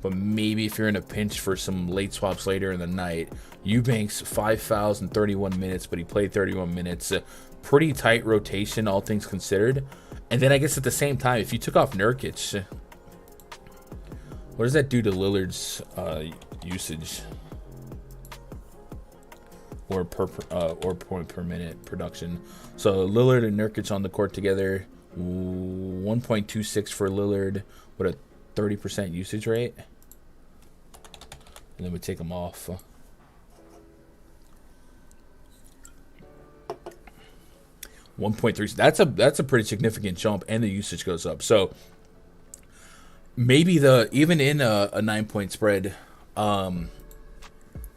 But maybe if you're in a pinch for some late swaps later in the night, Eubanks 5 fouls in 31 minutes, but he played 31 minutes. Pretty tight rotation, all things considered. And then I guess at the same time, if you took off Nurkic, what does that do to Lillard's usage or point per minute production? So Lillard and Nurkic on the court together, 1.26 for Lillard with a 30% usage rate. And then we take them off. 1.3. That's a pretty significant jump, and the usage goes up. So maybe even in a 9-point spread, Damian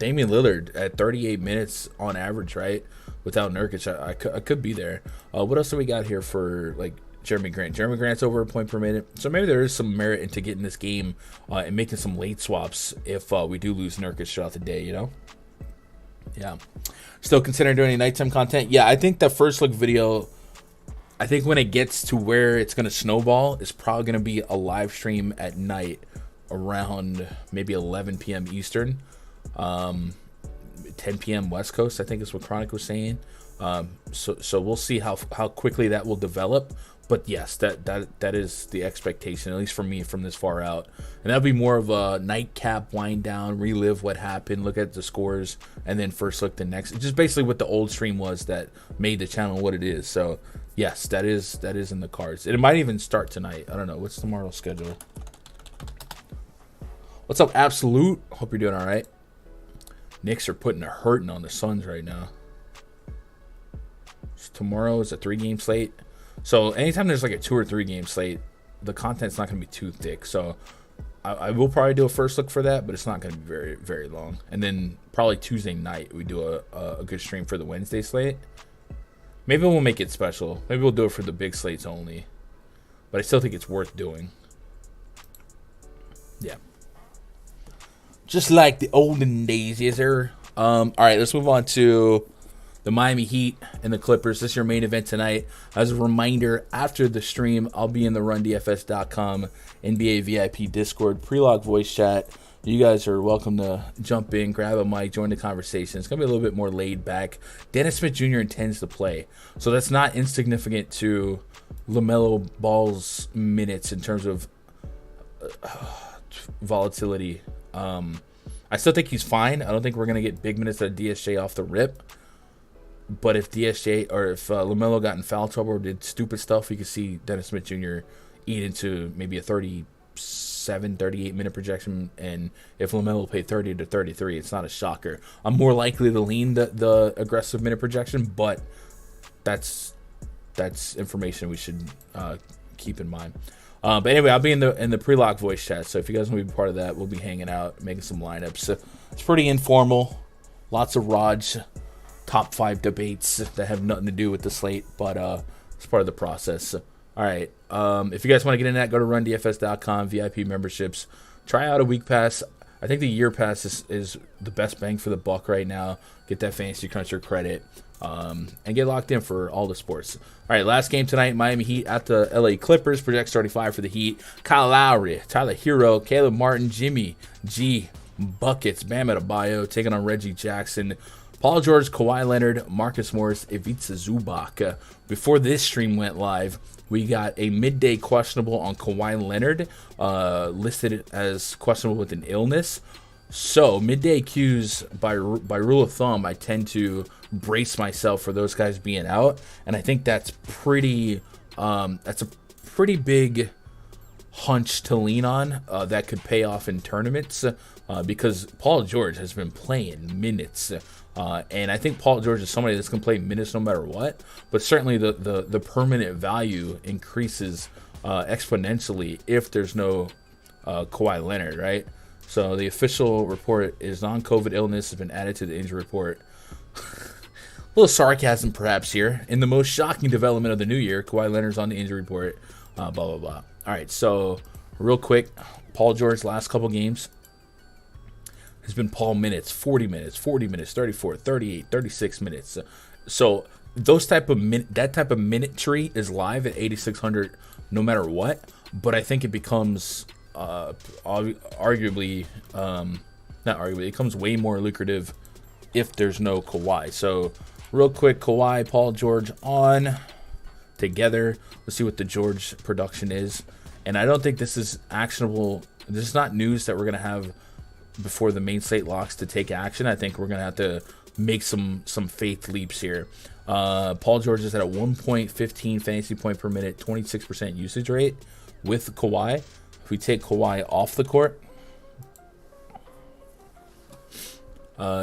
Lillard at 38 minutes on average, right? Without Nurkic, I could be there. What else do we got here for like Jeremy Grant? Jeremy Grant's over a point per minute, so maybe there is some merit into getting this game and making some late swaps if we do lose Nurkic throughout the day, you know? Yeah. Still considering doing any nighttime content? Yeah, I think the first look video, I think when it gets to where it's going to snowball, is probably going to be a live stream at night around maybe 11 p.m. Eastern, 10 p.m. West Coast, I think is what Chronic was saying. So we'll see how quickly that will develop. But yes, that is the expectation, at least for me, from this far out. And that'll be more of a nightcap, wind down, relive what happened, look at the scores, and then first look the next. Just basically what the old stream was that made the channel what it is. So yes, that is in the cards. It might even start tonight. I don't know. What's tomorrow's schedule? What's up, Absolute? Hope you're doing all right. Knicks are putting a hurting on the Suns right now. Tomorrow is a 3-game slate. So anytime there's like a 2 or 3 game slate, the content's not going to be too thick. So I will probably do a first look for that, but it's not going to be very, very long. And then probably Tuesday night, we do a good stream for the Wednesday slate. Maybe we'll make it special. Maybe we'll do it for the big slates only. But I still think it's worth doing. Yeah. Just like the olden days, yes, sir. All right, let's move on to the Miami Heat and the Clippers. This is your main event tonight. As a reminder, after the stream, I'll be in the RunDFS.com NBA VIP Discord pre-log voice chat. You guys are welcome to jump in, grab a mic, join the conversation. It's going to be a little bit more laid back. Dennis Smith Jr. intends to play, so that's not insignificant to LaMelo Ball's minutes in terms of volatility. I still think he's fine. I don't think we're going to get big minutes out of DSJ off the rip. But if DSJ or if LaMelo got in foul trouble or did stupid stuff, we could see Dennis Smith Jr. eat into maybe a 37, 38 minute projection. And if LaMelo played 30 to 33, it's not a shocker. I'm more likely to lean the aggressive minute projection, but that's information we should keep in mind. But anyway, I'll be in the pre-lock voice chat. So if you guys want to be part of that, we'll be hanging out, making some lineups. So it's pretty informal. Lots of Raj top 5 debates that have nothing to do with the slate, but it's part of the process. All right. If you guys want to get in that, go to RunDFS.com, VIP memberships. Try out a week pass. I think the year pass is the best bang for the buck right now. Get that fantasy cruncher credit and get locked in for all the sports. All right, last game tonight, Miami Heat at the LA Clippers. Projects 35 for the Heat. Kyle Lowry, Tyler Hero, Caleb Martin, Jimmy G, Buckets, Bam Adebayo taking on Reggie Jackson, Paul George, Kawhi Leonard, Marcus Morris, Ivica Zubac. Before this stream went live, we got a midday questionable on Kawhi Leonard, listed as questionable with an illness. So midday cues, by rule of thumb, I tend to brace myself for those guys being out, and I think that's pretty. That's a pretty big hunch to lean on that could pay off in tournaments because Paul George has been playing minutes. And I think Paul George is somebody that's going to play minutes no matter what. But certainly the permanent value increases exponentially if there's no Kawhi Leonard, right? So the official report is non-COVID illness has been added to the injury report. A little sarcasm perhaps here. In the most shocking development of the new year, Kawhi Leonard's on the injury report. Blah, blah, blah. All right, so real quick, Paul George last couple games has been Paul minutes, 40 minutes, 34, 38, 36 minutes. So those that type of minute tree is live at 8,600 no matter what. But I think it becomes arguably, not arguably, it becomes way more lucrative if there's no Kawhi. So real quick, Kawhi, Paul George on together. Let's see what the George production is. And I don't think this is actionable. This is not news that we're going to have before the main slate locks to take action. I think we're going to have to make some faith leaps here. Paul George is at a 1.15 fantasy point per minute, 26% usage rate with Kawhi. If we take Kawhi off the court,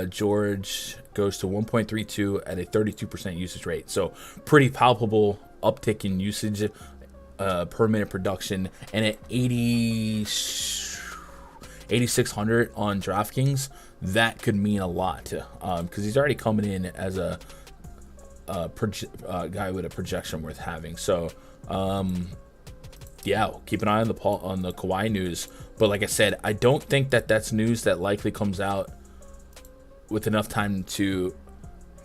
George goes to 1.32 at a 32% usage rate. So pretty palpable uptick in usage per minute production. And at 8,600 on DraftKings, that could mean a lot because he's already coming in as a guy with a projection worth having. So yeah, keep an eye on the Kawhi news. But like I said, I don't think that that's news that likely comes out with enough time to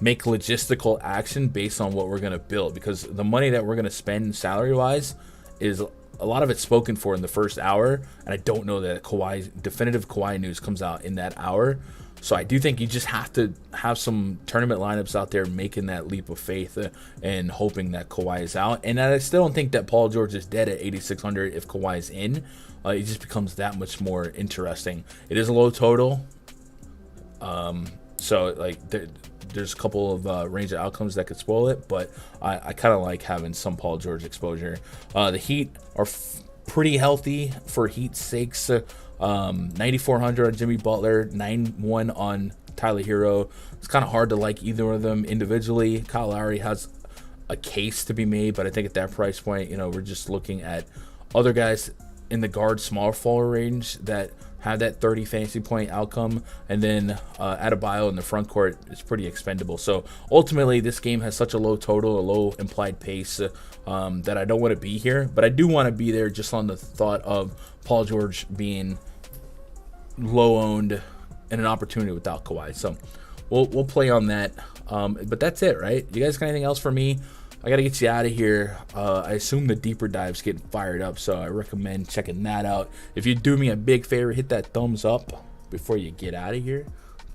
make logistical action based on what we're going to build, because the money that we're going to spend salary wise is a lot of it's spoken for in the first hour, and I don't know that definitive Kawhi news comes out in that hour. So I do think you just have to have some tournament lineups out there making that leap of faith and hoping that Kawhi is out. And I still don't think that Paul George is dead at 8,600 if Kawhi is in. It just becomes that much more interesting. It is a low total. So like there's a couple of range of outcomes that could spoil it, but I kind of like having some Paul George exposure. The Heat are pretty healthy for Heat's sakes. 9,400 on Jimmy Butler, 9,1 on Tyler Hero. It's kind of hard to like either of them individually. Kyle Lowry has a case to be made, but I think at that price point, we're just looking at other guys in the guard small forward range that have that 30 fantasy point outcome, and then Adebayo in the front court is pretty expendable. So ultimately, this game has such a low total, a low implied pace that I don't want to be here, but I do want to be there just on the thought of Paul George being low owned and an opportunity without Kawhi. So we'll play on that. But that's it, right? You guys got anything else for me? I got to get you out of here. I assume the deeper dive's getting fired up, so I recommend checking that out. If you do me a big favor, hit that thumbs up before you get out of here.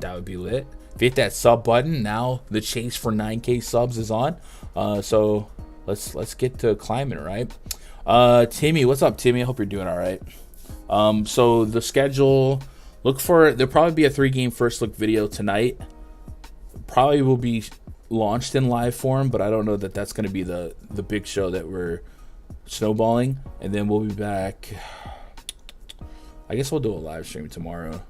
That would be lit. If you hit that sub button, now the chase for 9K subs is on. So let's get to climbing, right? Timmy, what's up, Timmy? I hope you're doing all right. So the schedule, there'll probably be a 3-game first look video tonight. Probably will be launched in live form, but I don't know that that's going to be the big show that we're snowballing. And then we'll be back. I guess we'll do a live stream tomorrow.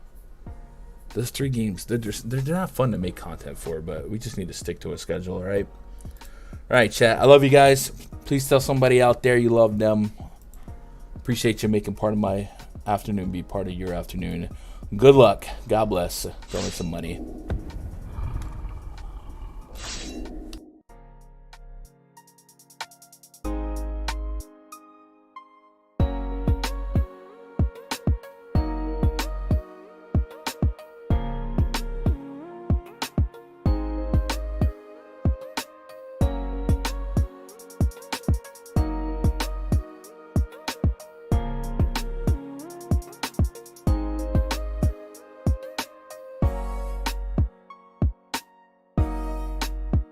Those 3 games, they're not fun to make content for, but we just need to stick to a schedule, all right? All right, chat. I love you guys. Please tell somebody out there you love them. Appreciate you making part of my afternoon be part of your afternoon. Good luck. God bless. Go make some money.